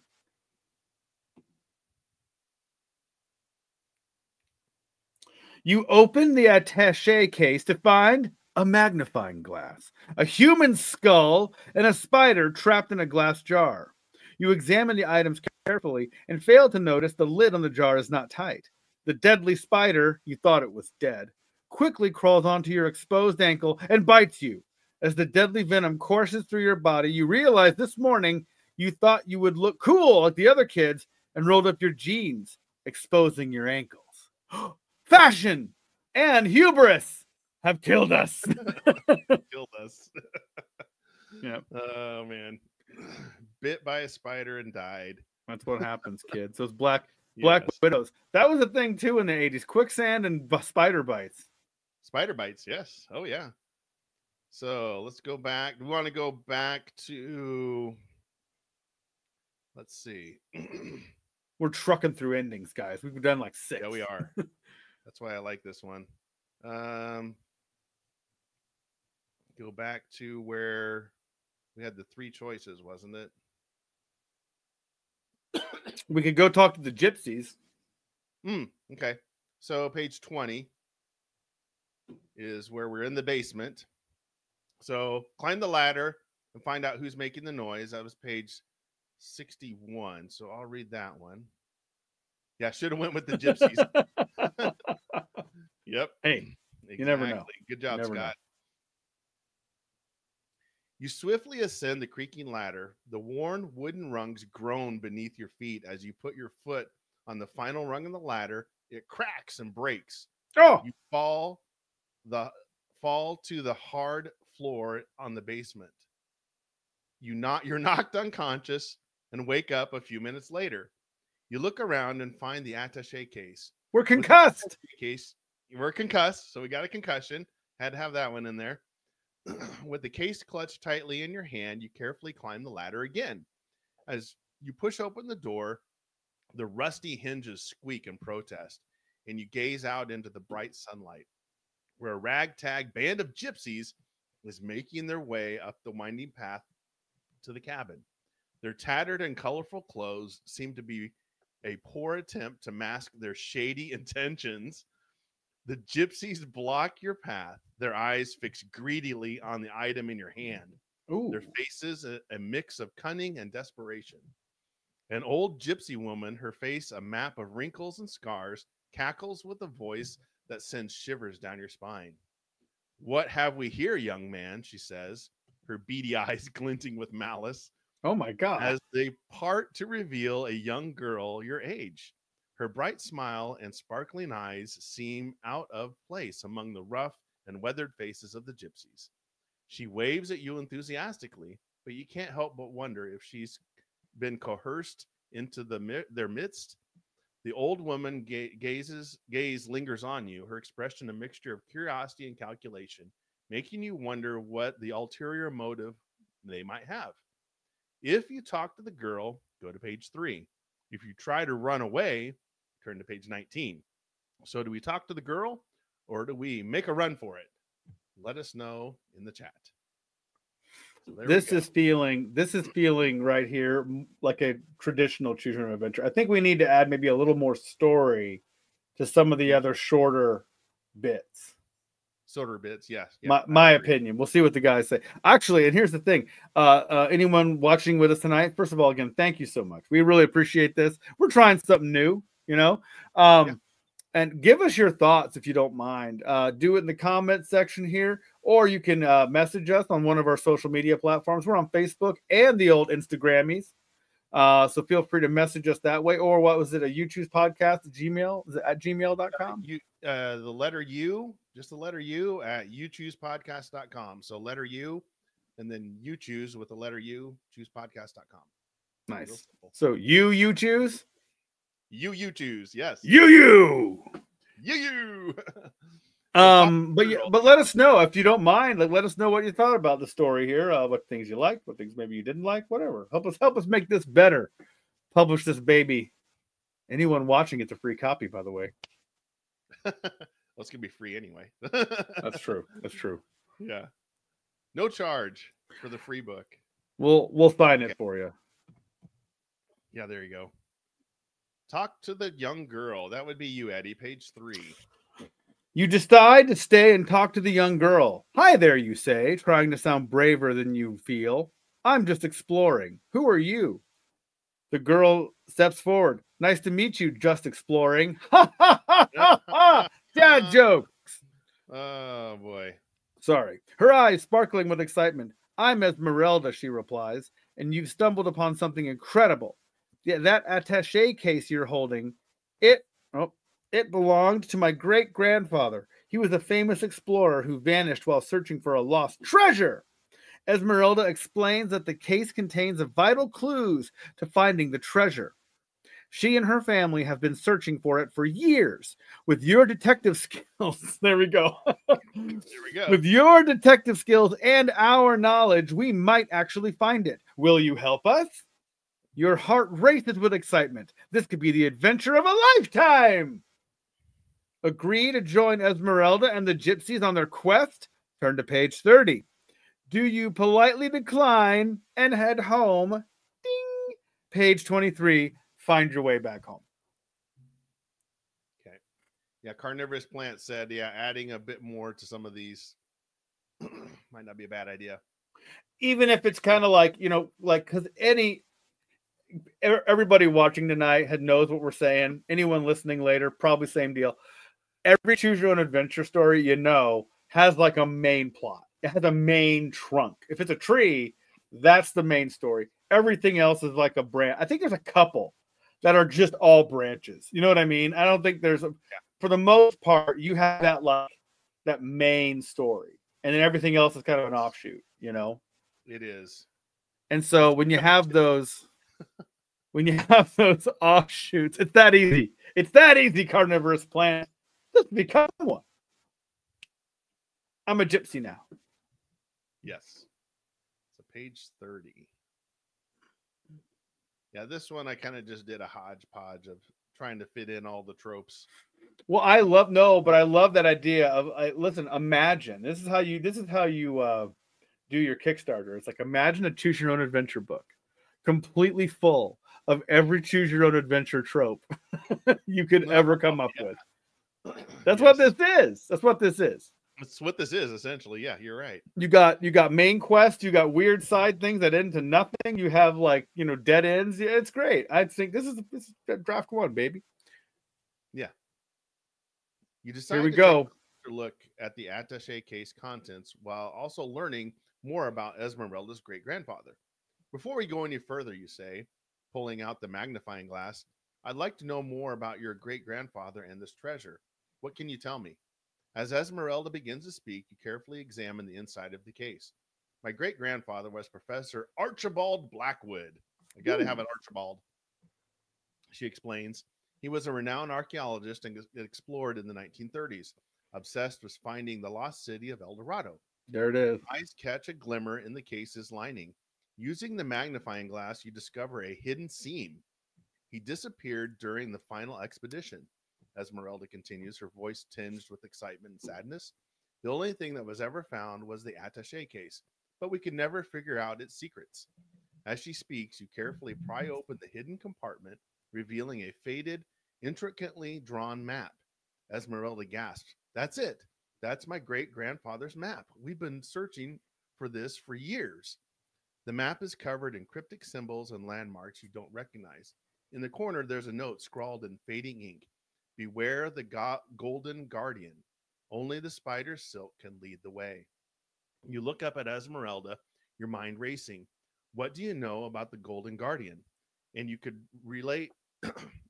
You open the attaché case to find a magnifying glass, a human skull, and a spider trapped in a glass jar. You examine the items carefully and fail to notice the lid on the jar is not tight. The deadly spider, you thought it was dead, quickly crawls onto your exposed ankle and bites you. As the deadly venom courses through your body, you realize this morning you thought you would look cool like the other kids and rolled up your jeans, exposing your ankles. Fashion and hubris have killed us. Killed us. Yeah. Oh, man. bit by a spider and died. That's what happens, kids. Those black Yes. widows. That was a thing too in the 80s. Quicksand and spider bites. Spider bites, yes. Oh yeah. So let's go back. We want to go back to, let's see. We're trucking through endings, guys. We've done like 6. Yeah, we are. That's why I like this one. Go back to where we had the 3 choices, wasn't it? We could go talk to the gypsies. Okay. So page 20 is where we're in the basement. So climb the ladder and find out who's making the noise. That was page 61. So I'll read that one. Yeah, should have went with the gypsies. Yep. Hey, exactly. You never know. Good job, Scott. Know. You swiftly ascend the creaking ladder. The worn wooden rungs groan beneath your feet as you put your foot on the final rung of the ladder. It cracks and breaks. Oh! You fall to the hard floor on the basement. You're knocked unconscious and wake up a few minutes later. You look around and find the attaché case. We're concussed. We're concussed, so we got a concussion. Had to have that one in there. With the case clutched tightly in your hand, you carefully climb the ladder again. As you push open the door, the rusty hinges squeak in protest, and you gaze out into the bright sunlight, where a ragtag band of gypsies is making their way up the winding path to the cabin. Their tattered and colorful clothes seem to be a poor attempt to mask their shady intentions. The gypsies block your path, their eyes fixed greedily on the item in your hand. Ooh. Their faces a mix of cunning and desperation. An old gypsy woman, her face a map of wrinkles and scars, cackles with a voice that sends shivers down your spine. "What have we here, young man?" she says, her beady eyes glinting with malice. Oh my God. As they part to reveal a young girl your age. Her bright smile and sparkling eyes seem out of place among the rough and weathered faces of the gypsies. She waves at you enthusiastically, but you can't help but wonder if she's been coerced into their midst. The old woman gaze lingers on you, her expression a mixture of curiosity and calculation, making you wonder what the ulterior motive they might have. If you talk to the girl, go to page 3. If you try to run away, turn to page 19. So do we talk to the girl or do we make a run for it? Let us know in the chat. So this is feeling right here like a traditional choose your own adventure. I think we need to add maybe a little more story to some of the other shorter bits. Yes. My opinion. We'll see what the guys say. Actually, and here's the thing. Anyone watching with us tonight, first of all, again, thank you so much. We really appreciate this. We're trying something new, and give us your thoughts if you don't mind. Do it in the comment section here, or you can message us on one of our social media platforms. We're on Facebook and the old Instagrammies. So feel free to message us that way. Or what was it? A Uchoosepodcast Gmail? Is it at gmail.com? The letter U, just the letter U at Uchoosepodcast.com. So letter U and then you choose with the letter U, choosepodcast.com. Nice. So you choose? You choose, yes. You. But let us know if you don't mind. Let us know what you thought about the story here. What things you liked, what things maybe you didn't like, whatever. Help us make this better. Publish this baby. Anyone watching gets a free copy, by the way. Well, it's gonna be free anyway. That's true. Yeah. No charge for the free book. We'll sign it for you. Yeah, there you go. Talk to the young girl. That would be you, Eddie. Page 3. You decide to stay and talk to the young girl. Hi there, you say, trying to sound braver than you feel. I'm just exploring. Who are you? The girl steps forward. Nice to meet you, just exploring. Ha ha ha ha ha! Dad jokes. Oh boy. Sorry. Her eyes sparkling with excitement. I'm Esmeralda, she replies, and you've stumbled upon something incredible. Yeah, that attaché case you're holding, it belonged to my great-grandfather. He was a famous explorer who vanished while searching for a lost treasure. Esmeralda explains that the case contains vital clues to finding the treasure. She and her family have been searching for it for years. With your detective skills, there we go. There we go. With your detective skills and our knowledge, we might actually find it. Will you help us? Your heart races with excitement. This could be the adventure of a lifetime. Agree to join Esmeralda and the gypsies on their quest? Turn to page 30. Do you politely decline and head home? Ding! Page 23. Find your way back home. Okay. Yeah, Carnivorous Plant said, yeah, adding a bit more to some of these might not be a bad idea. Even if it's kind of like, because everybody watching tonight knows what we're saying. Anyone listening later, probably same deal. Every choose your own adventure story, has like a main plot. It has a main trunk. If it's a tree, that's the main story. Everything else is like a branch. I think there's a couple that are just all branches. You know what I mean? I don't think for the most part, you have that main story, and then everything else is kind of an offshoot. It is. And so when you have those offshoots, it's that easy. It's that easy, Carnivorous Plant. Just become one. I'm a gypsy now. Yes. So page 30. Yeah, this one I kind of just did a hodgepodge of trying to fit in all the tropes. Well, I love that idea of listen, imagine. This is how you do your Kickstarter. It's like, imagine a choose your own adventure book, completely full of every choose your own adventure trope you could ever come up with. That's what this is. That's what this is. That's what this is, essentially. Yeah, you're right. You got main quest. You got weird side things that end to nothing. You have dead ends. Yeah, it's great. I think this is draft one, baby. Yeah. You decide Here we to go. take a look at the attaché case contents while also learning more about Esmeralda's great grandfather. Before we go any further, you say, pulling out the magnifying glass, I'd like to know more about your great grandfather and this treasure. What can you tell me? As Esmeralda begins to speak, you carefully examine the inside of the case. My great grandfather was Professor Archibald Blackwood. I got to have an Archibald. She explains. He was a renowned archaeologist and explored in the 1930s, obsessed with finding the lost city of El Dorado. There it is. Eyes catch a glimmer in the case's lining. Using the magnifying glass, you discover a hidden seam. He disappeared during the final expedition. Esmeralda continues, her voice tinged with excitement and sadness. The only thing that was ever found was the attaché case, but we could never figure out its secrets. As she speaks, you carefully pry open the hidden compartment, revealing a faded, intricately drawn map. Esmeralda gasped, That's it. That's my great-grandfather's map. We've been searching for this for years. The map is covered in cryptic symbols and landmarks you don't recognize. In the corner, there's a note scrawled in fading ink. Beware the golden guardian. Only the spider's silk can lead the way. You look up at Esmeralda, your mind racing. What do you know about the golden guardian? And you could relate,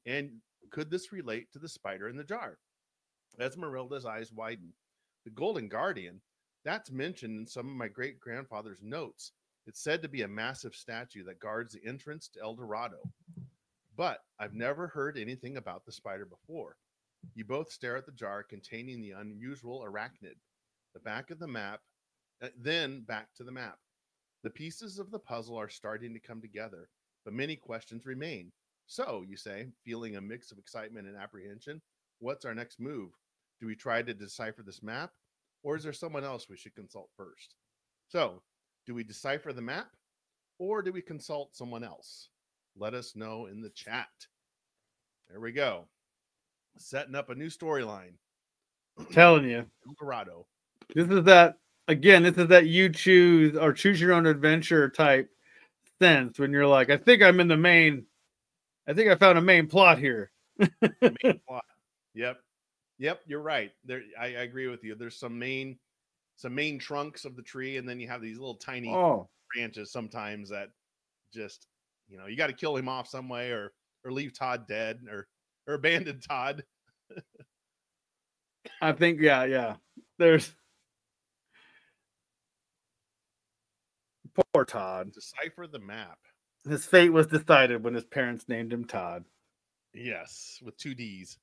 and could this relate to the spider in the jar? Esmeralda's eyes widen. The golden guardian? That's mentioned in some of my great grandfather's notes. It's said to be a massive statue that guards the entrance to El Dorado. But I've never heard anything about the spider before. You both stare at the jar containing the unusual arachnid. The back of the map, then back to the map. The pieces of the puzzle are starting to come together, but many questions remain. So, you say, feeling a mix of excitement and apprehension, what's our next move? Do we try to decipher this map, or is there someone else we should consult first? So, do we decipher the map, or do we consult someone else? Let us know in the chat. There we go. Setting up a new storyline. Telling you. El Dorado. This is that you choose or choose your own adventure type sense when you're like, I think I found a main plot here. Main plot. Yep, you're right. There, I agree with you. There's some main trunks of the tree, and then you have these little tiny branches sometimes that just, you got to kill him off some way, or leave Todd dead, or abandon Todd. I think, yeah. There's Poor Todd. Decipher the map. His fate was decided when his parents named him Todd. Yes, with 2 D's.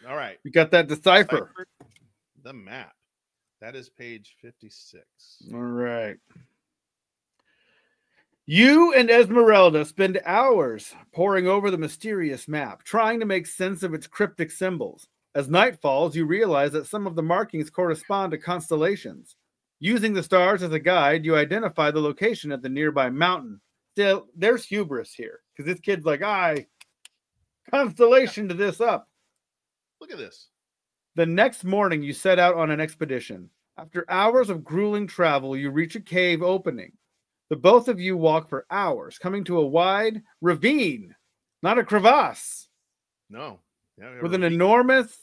All right. You got that decipher. Decipher the map. That is page 56. All right. You and Esmeralda spend hours poring over the mysterious map, trying to make sense of its cryptic symbols. As night falls, you realize that some of the markings correspond to constellations. Using the stars as a guide, you identify the location of the nearby mountain. Still, there's hubris here, because this kid's like, constellation to this up. Look at this. The next morning, you set out on an expedition. After hours of grueling travel, you reach a cave opening. The both of you walk for hours, coming to a wide ravine, not a crevasse, No. with an enormous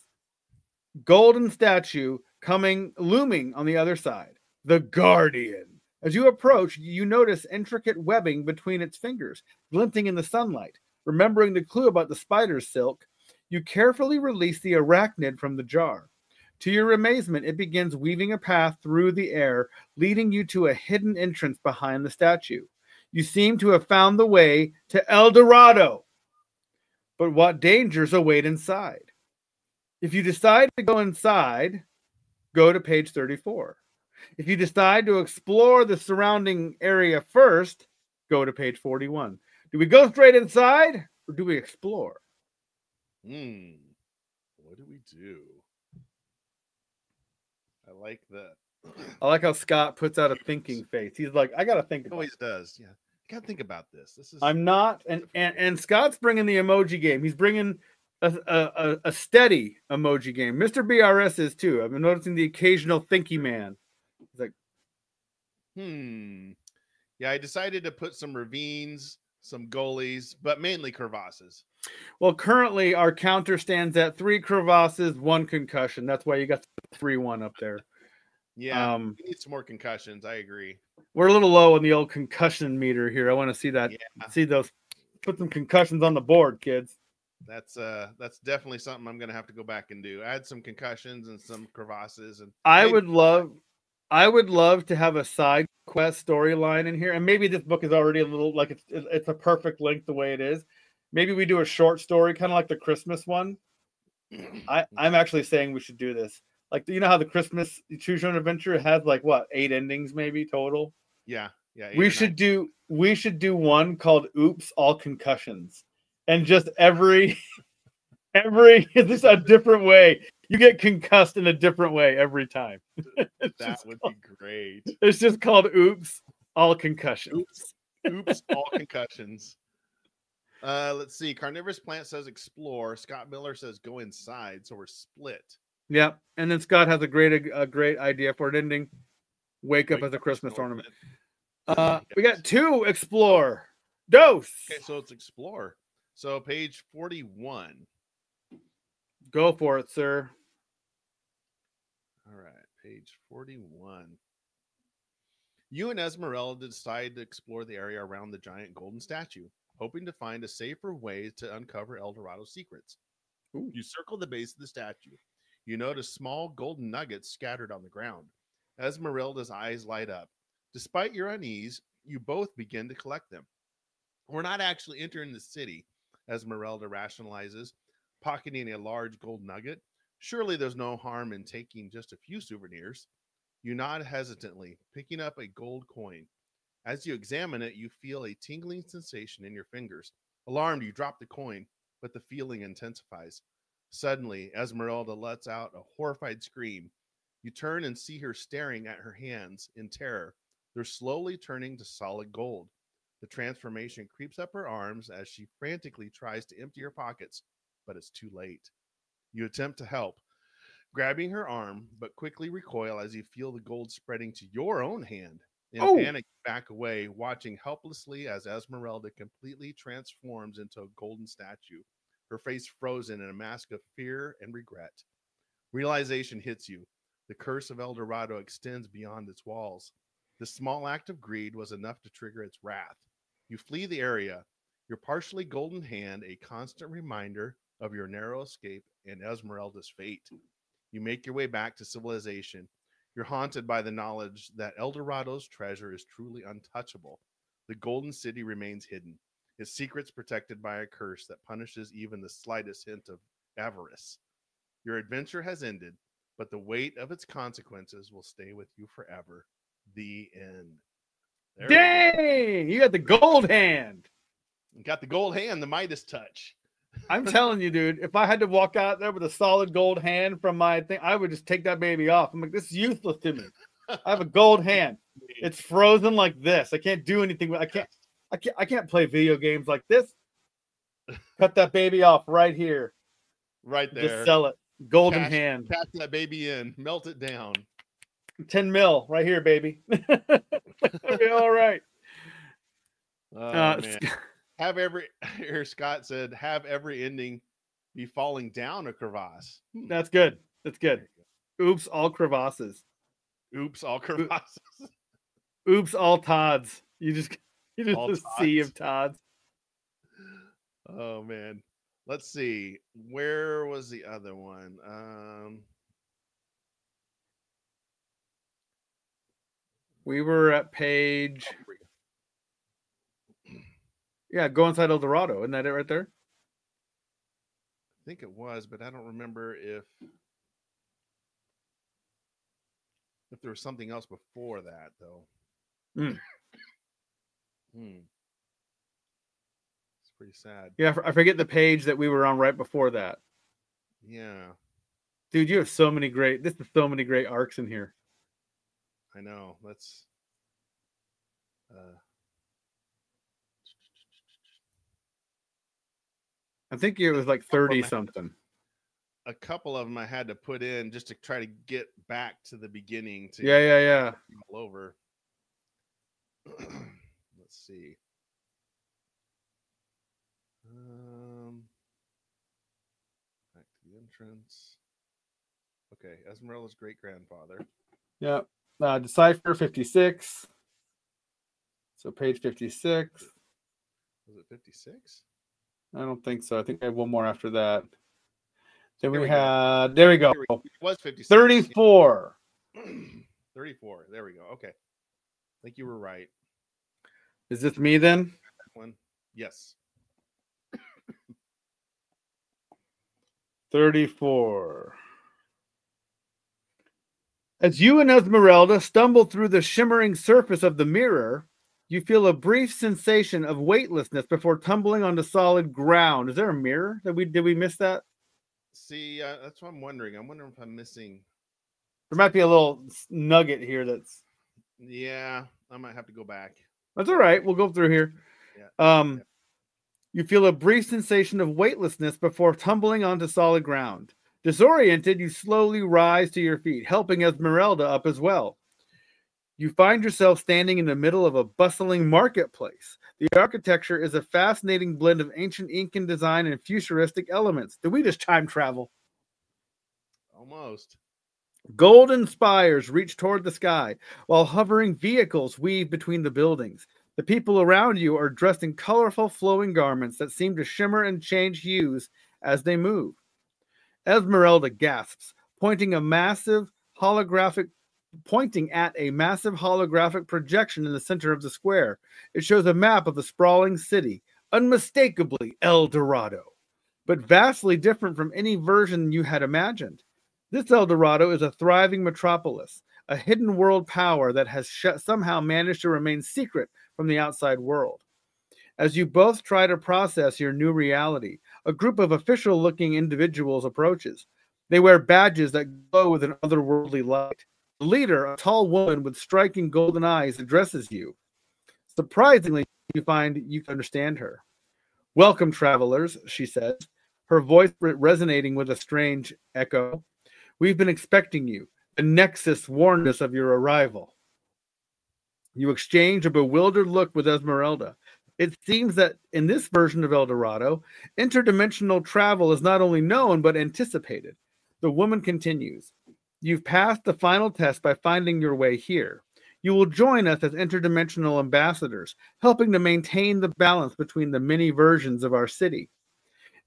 golden statue looming on the other side. The Guardian. As you approach, you notice intricate webbing between its fingers, glinting in the sunlight. Remembering the clue about the spider's silk, you carefully release the arachnid from the jar. To your amazement, it begins weaving a path through the air, leading you to a hidden entrance behind the statue. You seem to have found the way to El Dorado. But what dangers await inside? If you decide to go inside, go to page 34. If you decide to explore the surrounding area first, go to page 41. Do we go straight inside or do we explore? What do we do? I like that. I like how Scott puts out a thinking face. He's like, I got to think. He always does. Yeah. You got to think about this. I'm not. And Scott's bringing the emoji game. He's bringing a steady emoji game. Mr. BRS is too. I've been noticing the occasional thinky man. He's like, Yeah, I decided to put some ravines, some gullies, but mainly crevasses. Well, currently our counter stands at 3 crevasses, 1 concussion. That's why you got the 3-1 up there. Yeah, we need some more concussions. I agree. We're a little low on the old concussion meter here. I want to see that. Yeah. See those. Put some concussions on the board, kids. That's definitely something I'm gonna have to go back and do. Add some concussions and some crevasses, and I would love to have a side quest storyline in here, and maybe this book is already a little like it's a perfect length the way it is. Maybe we do a short story, kind of like the Christmas one. I'm actually saying we should do this. Like, you know how the Christmas Choose Your Own Adventure has like what 8 endings maybe total? Yeah. We should do one called "Oops, All Concussions," and just every it's just a different way. You get concussed in a different way every time. That would be great. It's just called "Oops, All Concussions." Oops, all concussions. Let's see. Carnivorous Plant says explore. Scott Miller says go inside. So we're split. Yep. And then Scott has a great idea for an ending. Wake up as a Christmas ornament. We got 2 explore. Dose. Okay, so it's explore. So page 41. Go for it, sir. All right, page 41. You and Esmeralda decide to explore the area around the giant golden statue, hoping to find a safer way to uncover El Dorado's secrets. Ooh. You circle the base of the statue. You notice small golden nuggets scattered on the ground. Esmeralda's eyes light up. Despite your unease, you both begin to collect them. We're not actually entering the city, Esmeralda rationalizes, pocketing a large gold nugget. Surely there's no harm in taking just a few souvenirs. You nod hesitantly, picking up a gold coin. As you examine it, you feel a tingling sensation in your fingers. Alarmed, you drop the coin, but the feeling intensifies. Suddenly, Esmeralda lets out a horrified scream. You turn and see her staring at her hands in terror. They're slowly turning to solid gold. The transformation creeps up her arms as she frantically tries to empty her pockets, but it's too late. You attempt to help, grabbing her arm, but quickly recoil as you feel the gold spreading to your own hand. In panic, you back away, watching helplessly as Esmeralda completely transforms into a golden statue, her face frozen in a mask of fear and regret. Realization hits you. The curse of El Dorado extends beyond its walls. This small act of greed was enough to trigger its wrath. You flee the area, your partially golden hand a constant reminder of your narrow escape and Esmeralda's fate. You make your way back to civilization, You're haunted by the knowledge that El Dorado's treasure is truly untouchable. The Golden City remains hidden, its secrets protected by a curse that punishes even the slightest hint of avarice. Your adventure has ended, but the weight of its consequences will stay with you forever. The end. There Dang! You got the gold hand. we got the gold hand, the Midas touch. I'm telling you, dude, if I had to walk out there with a solid gold hand from my thing, I would just take that baby off. I'm like, this is useless to me. I have a gold hand. It's frozen like this. I can't do anything. I can't play video games like this. Cut that baby off right here. Right there. Just sell it. Golden hand. Cash that baby in. Melt it down. 10 mil right here, baby. It'll be all right. Oh, man. Here Scott said, have every ending be falling down a crevasse. That's good. That's good. Oops, all crevasses. Oops, all crevasses. Oops, all Todds. You just a sea of Todds. Oh man. Let's see. Where was the other one? We were at page. Yeah, go inside El Dorado. Isn't that it right there? I think it was, but I don't remember if there was something else before that, though. It's pretty sad. Yeah, I forget the page that we were on right before that. Yeah. Dude, you have so many great arcs in here. I know. Let's I think it was like 30 something. A couple of them I had to put in just to try to get back to the beginning. Yeah. All over. Let's see. Back to the entrance. Okay, Esmeralda's great grandfather. Yeah. Decipher 56. So page 56. Was it 56? I don't think so. I think I have one more after that. Then there we go. It was 56. 34. 34. There we go. Okay. I think you were right. Is this me then? That one? Yes. 34. As you and Esmeralda stumble through the shimmering surface of the mirror, you feel a brief sensation of weightlessness before tumbling onto solid ground. Is there a mirror? Did we miss that? See, that's what I'm wondering. I'm wondering if I'm missing. There might be a little nugget here that's. Yeah, I might have to go back. That's all right. We'll go through here. Yeah. You feel a brief sensation of weightlessness before tumbling onto solid ground. Disoriented, you slowly rise to your feet, helping Esmeralda up as well. You find yourself standing in the middle of a bustling marketplace. The architecture is a fascinating blend of ancient Incan design and futuristic elements. Did we just time travel? Almost. Golden spires reach toward the sky, while hovering vehicles weave between the buildings. The people around you are dressed in colorful, flowing garments that seem to shimmer and change hues as they move. Esmeralda gasps, pointing at a massive holographic projection in the center of the square. It shows a map of a sprawling city, unmistakably El Dorado, but vastly different from any version you had imagined. This El Dorado is a thriving metropolis, a hidden world power that has somehow managed to remain secret from the outside world. As you both try to process your new reality, a group of official-looking individuals approaches. They wear badges that glow with an otherworldly light. The leader, a tall woman with striking golden eyes, addresses you. Surprisingly, you find you can understand her. "Welcome, travelers," she says, her voice resonating with a strange echo. "We've been expecting you. The Nexus warned us of your arrival." You exchange a bewildered look with Esmeralda. It seems that in this version of El Dorado, interdimensional travel is not only known but anticipated. The woman continues. "You've passed the final test by finding your way here. You will join us as interdimensional ambassadors, helping to maintain the balance between the many versions of our city."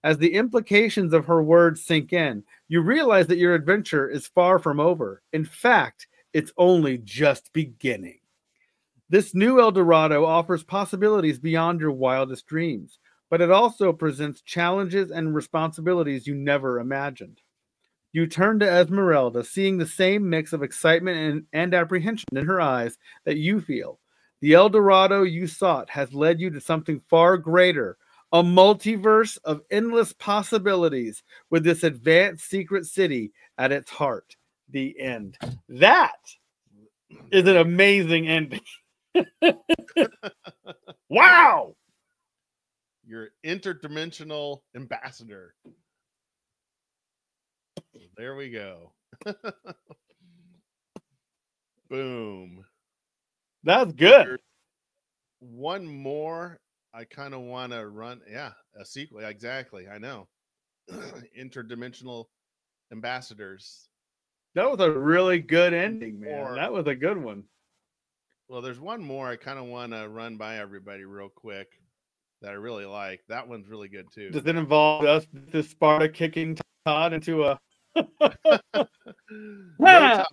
As the implications of her words sink in, you realize that your adventure is far from over. In fact, it's only just beginning. This new El Dorado offers possibilities beyond your wildest dreams, but it also presents challenges and responsibilities you never imagined. You turn to Esmeralda, seeing the same mix of excitement and apprehension in her eyes that you feel. The El Dorado you sought has led you to something far greater, a multiverse of endless possibilities with this advanced secret city at its heart. The end. That is an amazing ending. Wow! Your interdimensional ambassador. There we go. Boom. That's good. There's one more I kind of want to run. Yeah, a sequel. Exactly. I know. Interdimensional ambassadors. That was a really good ending, man. Or, that was a good one. Well, there's one more I kind of want to run by everybody real quick that I really like. That one's really good too. Does it involve us, this Sparta kicking Todd into a... No Todd.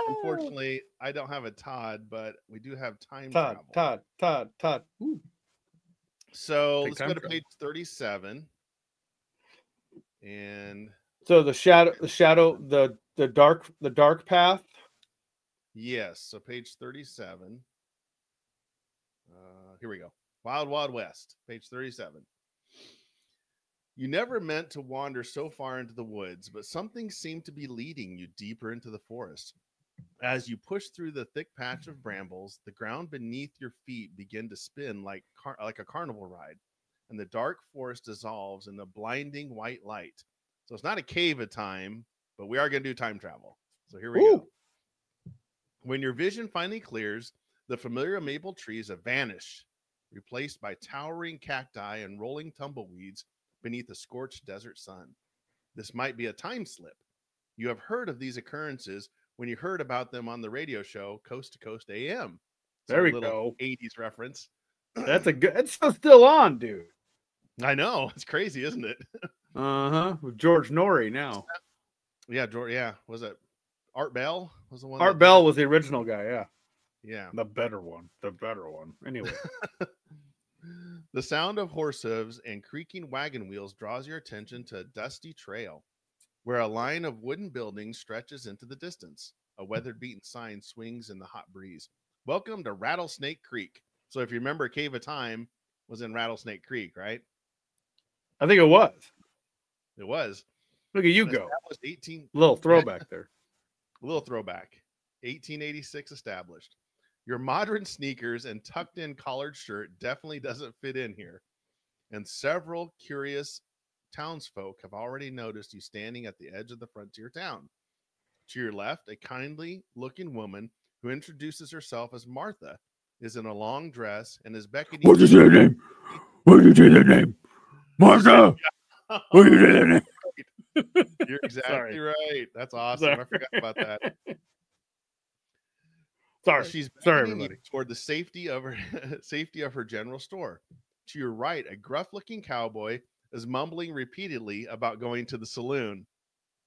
Unfortunately, I don't have a Todd, but we do have time travel. Todd. Ooh. So let's go to page 37. And so the dark path. Yes. So page 37. Here we go. Wild Wild West, page 37. You never meant to wander so far into the woods, but something seemed to be leading you deeper into the forest. As you push through the thick patch of brambles, the ground beneath your feet begin to spin like a carnival ride, and the dark forest dissolves in a blinding white light. So it's not a cave of time, but we are going to do time travel. So here we go. When your vision finally clears, the familiar maple trees have vanished, replaced by towering cacti and rolling tumbleweeds beneath a scorched desert sun. This might be a time slip. You have heard of these occurrences when you heard about them on the radio show Coast to Coast AM. So there we go. 80s reference. That's a good. It's still on, dude. I know. It's crazy, isn't it? With George Norrie now. Yeah, George. Yeah, was it Art Bell? Was the one? Art Bell was the original guy. Yeah. Yeah. The better one. Anyway. The sound of horse hooves and creaking wagon wheels draws your attention to a dusty trail where a line of wooden buildings stretches into the distance. A weather-beaten sign swings in the hot breeze. Welcome to Rattlesnake Creek. So if you remember, Cave of Time was in Rattlesnake Creek, right? I think it was. It was. Look at you go. That was 18. Little throwback there. Little throwback. 1886 established. Your modern sneakers and tucked in collared shirt definitely doesn't fit in here. And several curious townsfolk have already noticed you standing at the edge of the frontier town. To your left, a kindly looking woman who introduces herself as Martha is in a long dress and is beckoning. What did you say the name? What did you say the name? Martha! What did you say the name? You're exactly right. That's awesome. I forgot about that. She's beckoning toward the safety of her general store. To your right, a gruff-looking cowboy is mumbling repeatedly about going to the saloon.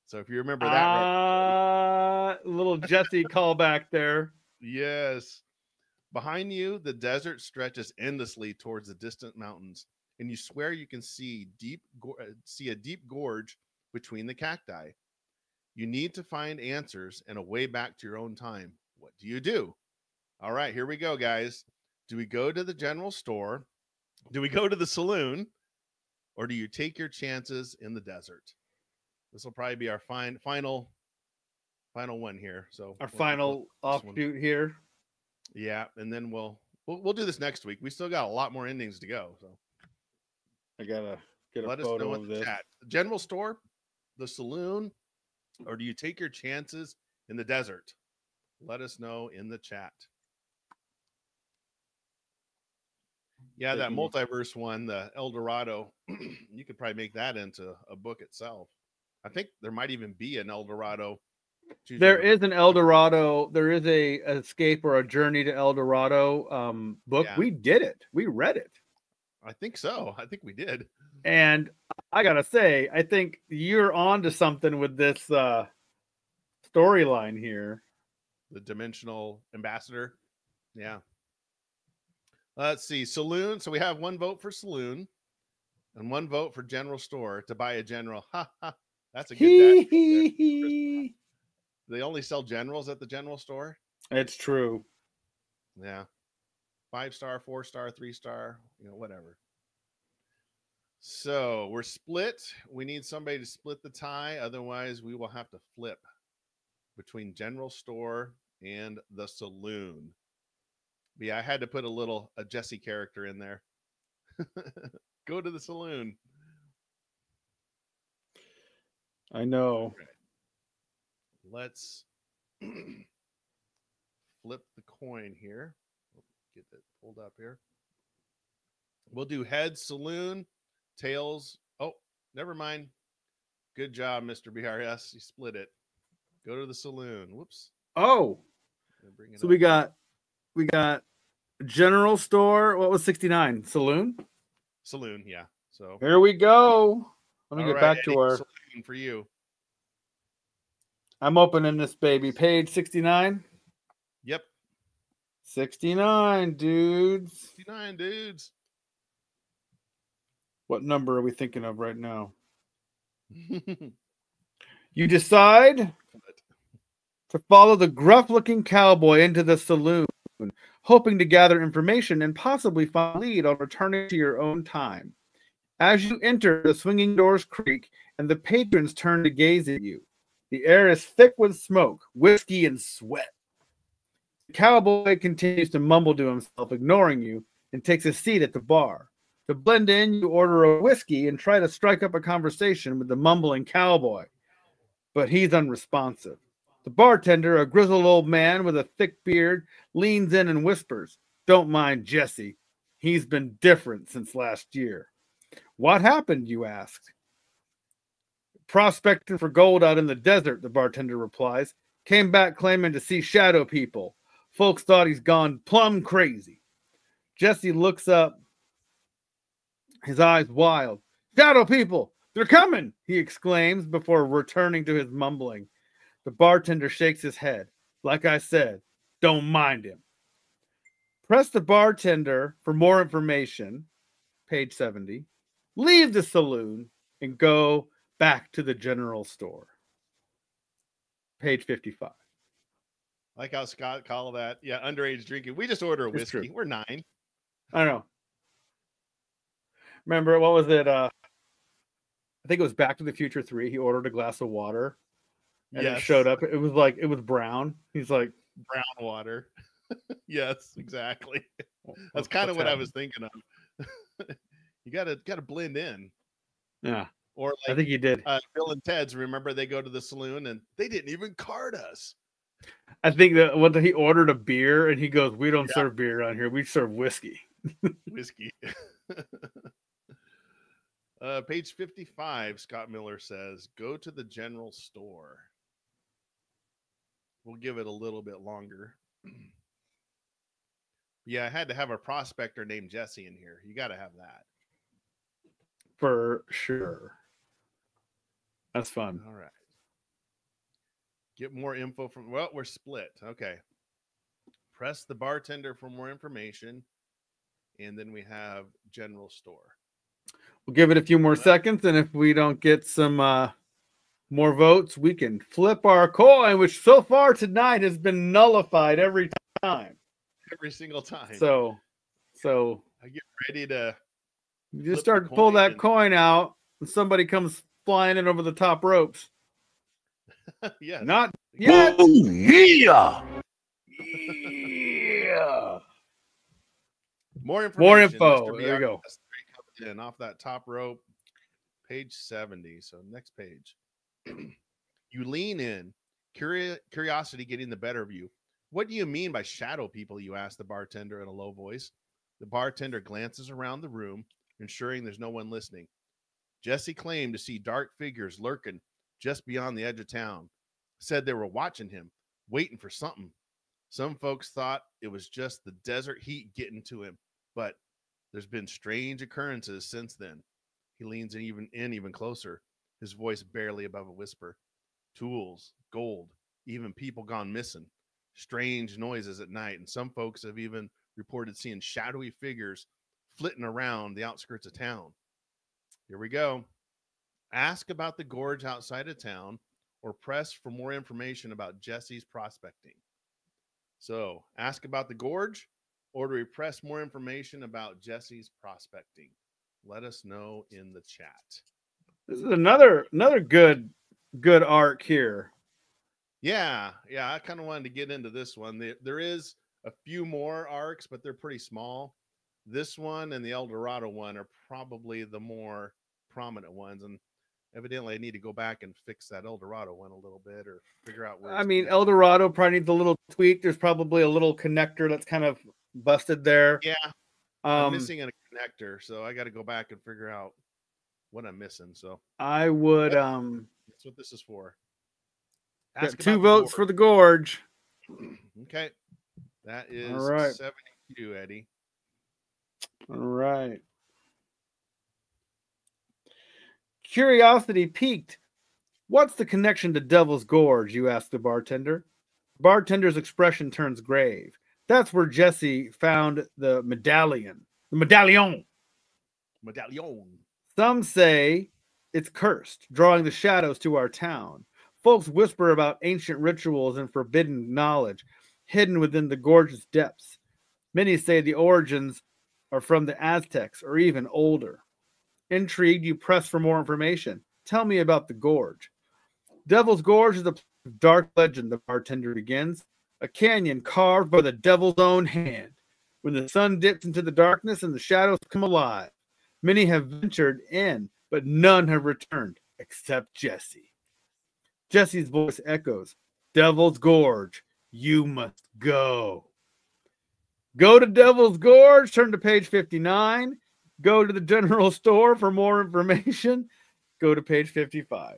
So if you remember that, little Jesse callback there. Yes. Behind you, the desert stretches endlessly towards the distant mountains, and you swear you can see a deep gorge between the cacti. You need to find answers and a way back to your own time. What do you do? All right, here we go, guys. Do we go to the general store? Do we go to the saloon? Or do you take your chances in the desert? This will probably be our final one here. So our final offshoot here. Yeah, and then we'll do this next week. We still got a lot more endings to go. So I gotta get a let photo us know of in this. the chat. General store, the saloon, or do you take your chances in the desert? Let us know in the chat. Yeah, that multiverse one, the El Dorado, you could probably make that into a book itself. I think there might even be an El Dorado. There is an El Dorado. There is a escape or a journey to El Dorado book. Yeah. We did it. We read it. I think so. I think we did. And I gotta say, I think you're on to something with this storyline here. The dimensional ambassador. Yeah. Let's see. Saloon. So we have 1 vote for saloon and 1 vote for general store to buy a general. Ha ha. That's a good dad joke there. They only sell generals at the general store. It's true. Yeah. 5-star, 4-star, 3-star, whatever. So we're split. We need somebody to split the tie. Otherwise, we will have to flip between general store and the saloon. But yeah, I had to put a Jesse character in there. Go to the saloon. I know. Okay. Let's flip the coin here. Get that pulled up here. We'll do heads, saloon, tails. Oh, never mind. Good job, Mr. BRS. You split it. Go to the saloon. Whoops. Oh, so we got general store. What was 69? Saloon. Saloon, yeah. So here we go. Let me get back Eddie, to our saloon for you. I'm opening this baby. Page 69. Yep. 69, dudes. 69, dudes. What number are we thinking of right now? You decide to follow the gruff-looking cowboy into the saloon, hoping to gather information and possibly find a lead on returning to your own time. As you enter, the swinging doors creak, and the patrons turn to gaze at you. The air is thick with smoke, whiskey, and sweat. The cowboy continues to mumble to himself, ignoring you, and takes a seat at the bar. To blend in, you order a whiskey and try to strike up a conversation with the mumbling cowboy, but he's unresponsive. The bartender, a grizzled old man with a thick beard, leans in and whispers, "Don't mind Jesse. He's been different since last year." "What happened?" you ask. "Prospecting for gold out in the desert," the bartender replies. "Came back claiming to see shadow people. Folks thought he's gone plumb crazy." Jesse looks up, his eyes wild. "Shadow people! They're coming!" he exclaims before returning to his mumbling. The bartender shakes his head. "Like I said, don't mind him." Press the bartender for more information. Page 70. Leave the saloon and go back to the general store. Page 55. Like how Scott called that. Yeah, underage drinking. We just order a whiskey. We're 9. I know. Remember, what was it? I think it was Back to the Future 3. He ordered a glass of water. And it showed up. It was brown. He's like, brown water. Yes, exactly. That's kind of what I was thinking of. You gotta blend in. Yeah. Or like I think you did. Bill and Ted's, remember they go to the saloon and they didn't even card us. I think that when he ordered a beer and he goes, "We don't serve beer around here. We serve whiskey." Whiskey. Page 55, Scott Miller says, "Go to the general store." We'll give it a little bit longer. Yeah, I had to have a prospector named Jesse in here. You got to have that. For sure. That's fun. All right. Get more info from, well, we're split. Okay. Press the bartender for more information. And then we have general store. We'll give it a few more seconds. And if we don't get some more votes, we can flip our coin, which so far tonight has been nullified every time. Every single time. So I get ready to. You just start to pull that coin out, and somebody comes flying in over the top ropes. Yes. Not yet. Oh, yeah. Yeah. More information. More info. There you go. And off that top rope, page 70. So next page. You lean in, curiosity getting the better of you. "What do you mean by shadow people?" you ask the bartender in a low voice. The bartender glances around the room, ensuring there's no one listening. Jesse claimed to see dark figures lurking just beyond the edge of town. Said they were watching him, waiting for something. Some folks thought it was just the desert heat getting to him, but there's been strange occurrences since then. He leans even closer, his voice barely above a whisper. "Tools, gold, even people gone missing, strange noises at night, and some folks have even reported seeing shadowy figures flitting around the outskirts of town. Here we go. Ask about the gorge outside of town or press for more information about Jesse's prospecting. So, ask about the gorge or to request more information about Jesse's prospecting. Let us know in the chat. This is another good arc here. Yeah, I kind of wanted to get into this one. There is a few more arcs, but they're pretty small. This one and the El Dorado one are probably the more prominent ones, and evidently I need to go back and fix that El Dorado one a little bit or figure out where I mean, El Dorado probably needs a little tweak. There's probably a little connector that's kind of busted there. Yeah, I'm missing a connector, so I got to go back and figure out what I'm missing. So I would that's what this is for. Got 2 votes for the gorge. Okay, that is all right. 72, Eddie. All right. Curiosity piqued. What's the connection to Devil's Gorge? You ask the bartender. Bartender's expression turns grave. That's where Jesse found the medallion. The medallion. Some say it's cursed, drawing the shadows to our town. Folks whisper about ancient rituals and forbidden knowledge hidden within the gorge's depths. Many say the origins are from the Aztecs or even older. Intrigued, you press for more information. Tell me about the gorge. Devil's Gorge is a dark legend, the bartender begins. A canyon carved by the devil's own hand. When the sun dips into the darkness and the shadows come alive, many have ventured in, but none have returned, except Jesse. Jesse's voice echoes, Devil's Gorge, you must go. Go to Devil's Gorge, turn to page 59. Go to the general store for more information. Go to page 55.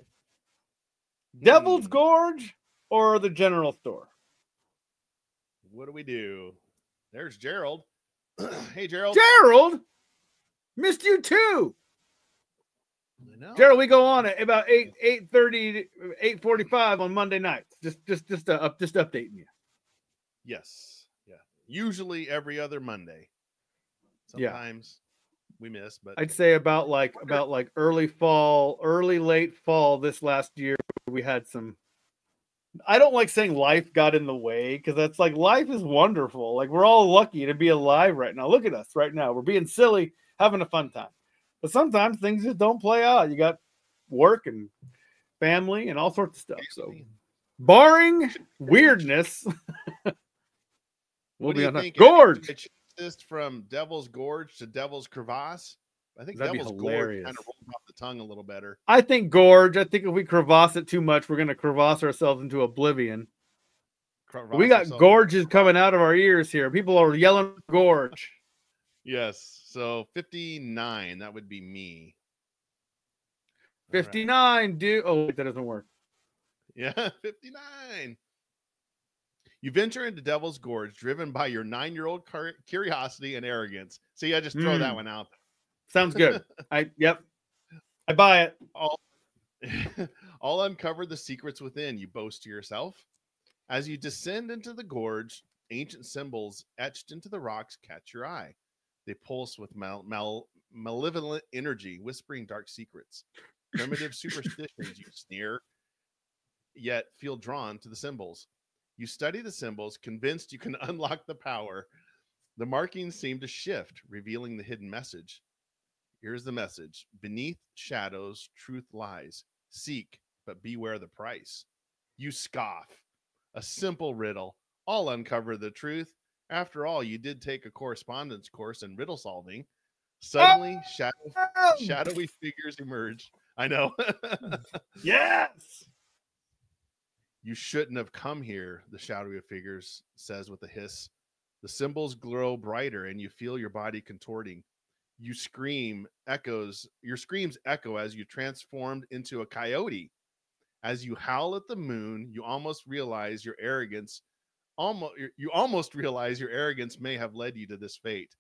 Devil's Gorge or the general store? What do we do? There's Gerald. Hey, Gerald. Gerald? Missed you too. I know. Gerald, we go on at about 8:30, 8:45 on Monday nights. Just updating you. Yes. Yeah. Usually every other Monday. Sometimes we miss, but I'd say about like early late fall this last year we had some. I don't like saying life got in the way because that's like life is wonderful. Like we're all lucky to be alive right now. Look at us right now. We're being silly, having a fun time. But sometimes things just don't play out. You got work and family and all sorts of stuff. So barring weirdness, we'll be on that gorge. This from Devil's Gorge to Devil's Crevasse. I think that'd Devil's be hilarious. Gorge kind of rolled off the tongue a little better. I think gorge. I think if we crevasse it too much, we're going to crevasse ourselves into oblivion. We got gorges coming out of our ears here. People are yelling gorge. Yes. So 59, that would be me. 59, right. Dude. Oh, wait, that doesn't work. Yeah, 59. You venture into Devil's Gorge driven by your 9-year-old curiosity and arrogance. See, I just throw that one out there. Sounds good. I buy it. All uncover the secrets within, you boast to yourself. As you descend into the gorge, ancient symbols etched into the rocks catch your eye. They pulse with malevolent energy, whispering dark secrets. Primitive superstitions, you sneer, yet feel drawn to the symbols. You study the symbols, convinced you can unlock the power. The markings seem to shift, revealing the hidden message. Here's the message. Beneath shadows, truth lies. Seek, but beware the price. You scoff. A simple riddle. I'll uncover the truth. After all, you did take a correspondence course in riddle solving. Suddenly, shadowy figures emerge. I know. Yes! You shouldn't have come here, the shadowy figures says with a hiss. The symbols glow brighter and you feel your body contorting. Your screams echo as you transformed into a coyote. As you howl at the moon, you almost realize your arrogance may have led you to this fate.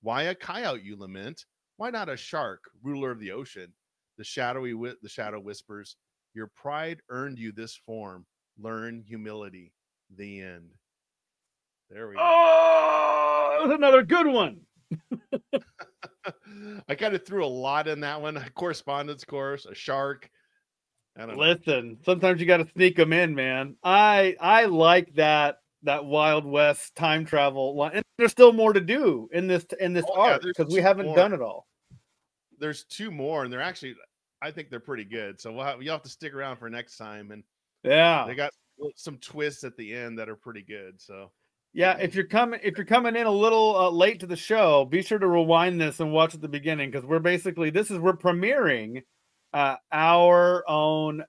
Why a coyote, you lament? Why not a shark, ruler of the ocean? The shadow whispers, your pride earned you this form. learn humility. The end. There we go. Oh, that was another good one. I kind of threw a lot in that one. A correspondence course, a shark. I don't know. Listen, sometimes you got to sneak them in, man. I like that Wild West time travel line. And there's still more to do in this arc because we haven't done it all. There's 2 more, and they're actually, I think they're pretty good. So you'll have to stick around for next time. And yeah, they got some twists at the end that are pretty good. So yeah, if you're coming in a little late to the show, be sure to rewind this and watch at the beginning because we're premiering our own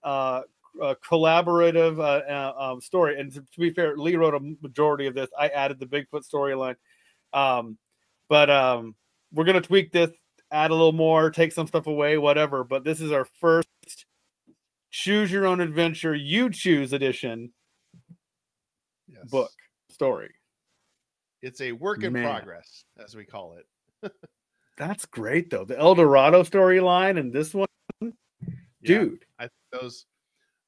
collaborative story. And to be fair, Lee wrote a majority of this. I added the Bigfoot storyline, but we're gonna tweak this, add a little more, take some stuff away, whatever. But this is our first Choose Your Own Adventure You Choose edition book story. It's a work in progress, as we call it. That's great, though. The El Dorado storyline and this one, dude. I think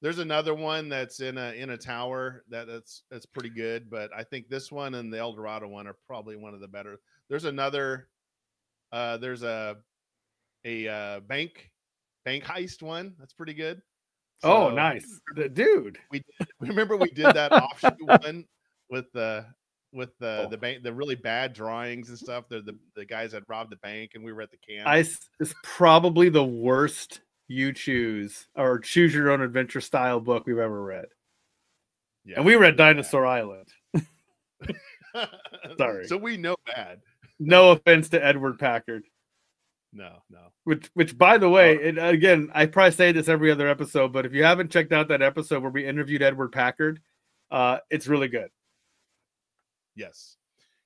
there's another one that's in a tower that's pretty good, but I think this one and the El Dorado one are probably one of the better. There's another there's a bank heist one that's pretty good. So, nice, dude. We remember we did that offshoot one with the bank, the really bad drawings and stuff. The guys that robbed the bank, and we were at the camp. It's probably the worst You Choose or Choose Your Own Adventure style book we've ever read. Yeah, and we read Dinosaur Island. Sorry. So we know bad. No offense to Edward Packard. No. Which, by the way, again, I probably say this every other episode, but if you haven't checked out that episode where we interviewed Edward Packard, it's really good. Yes.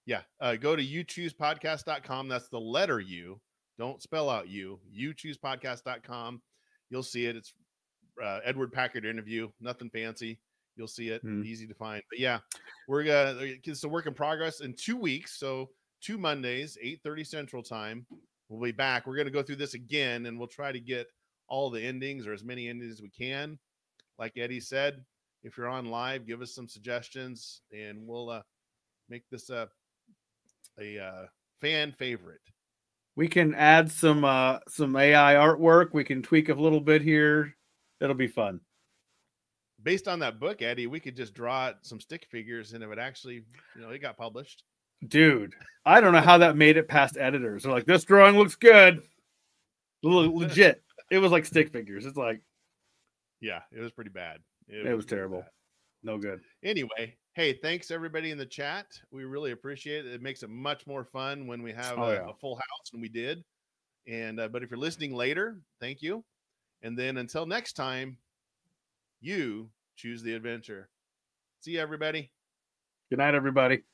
Yeah. Go to uchoosepodcast.com. That's the letter U. Don't spell out you. Uchoosepodcast.com. You'll see it. It's Edward Packard interview. Nothing fancy. You'll see it. Easy to find. But yeah, it's a work in progress in 2 weeks. So 2 Mondays, 8:30 Central Time. We'll be back. We're going to go through this again, and we'll try to get all the endings or as many endings as we can. Like Eddie said, if you're on live, give us some suggestions, and we'll make this a fan favorite. We can add some AI artwork. We can tweak a little bit here. It'll be fun. Based on that book, Eddie, we could just draw some stick figures, and it would actually, it got published. Dude, I don't know how that made it past editors. They're like, this drawing looks good. Legit. It was like stick figures. It's like, yeah, it was pretty bad. It was terrible. Bad. No good. Anyway, hey, thanks everybody in the chat. We really appreciate it. It makes it much more fun when we have a full house, and we did. And but if you're listening later, thank you. And then until next time, you choose the adventure. See you, everybody. Good night, everybody.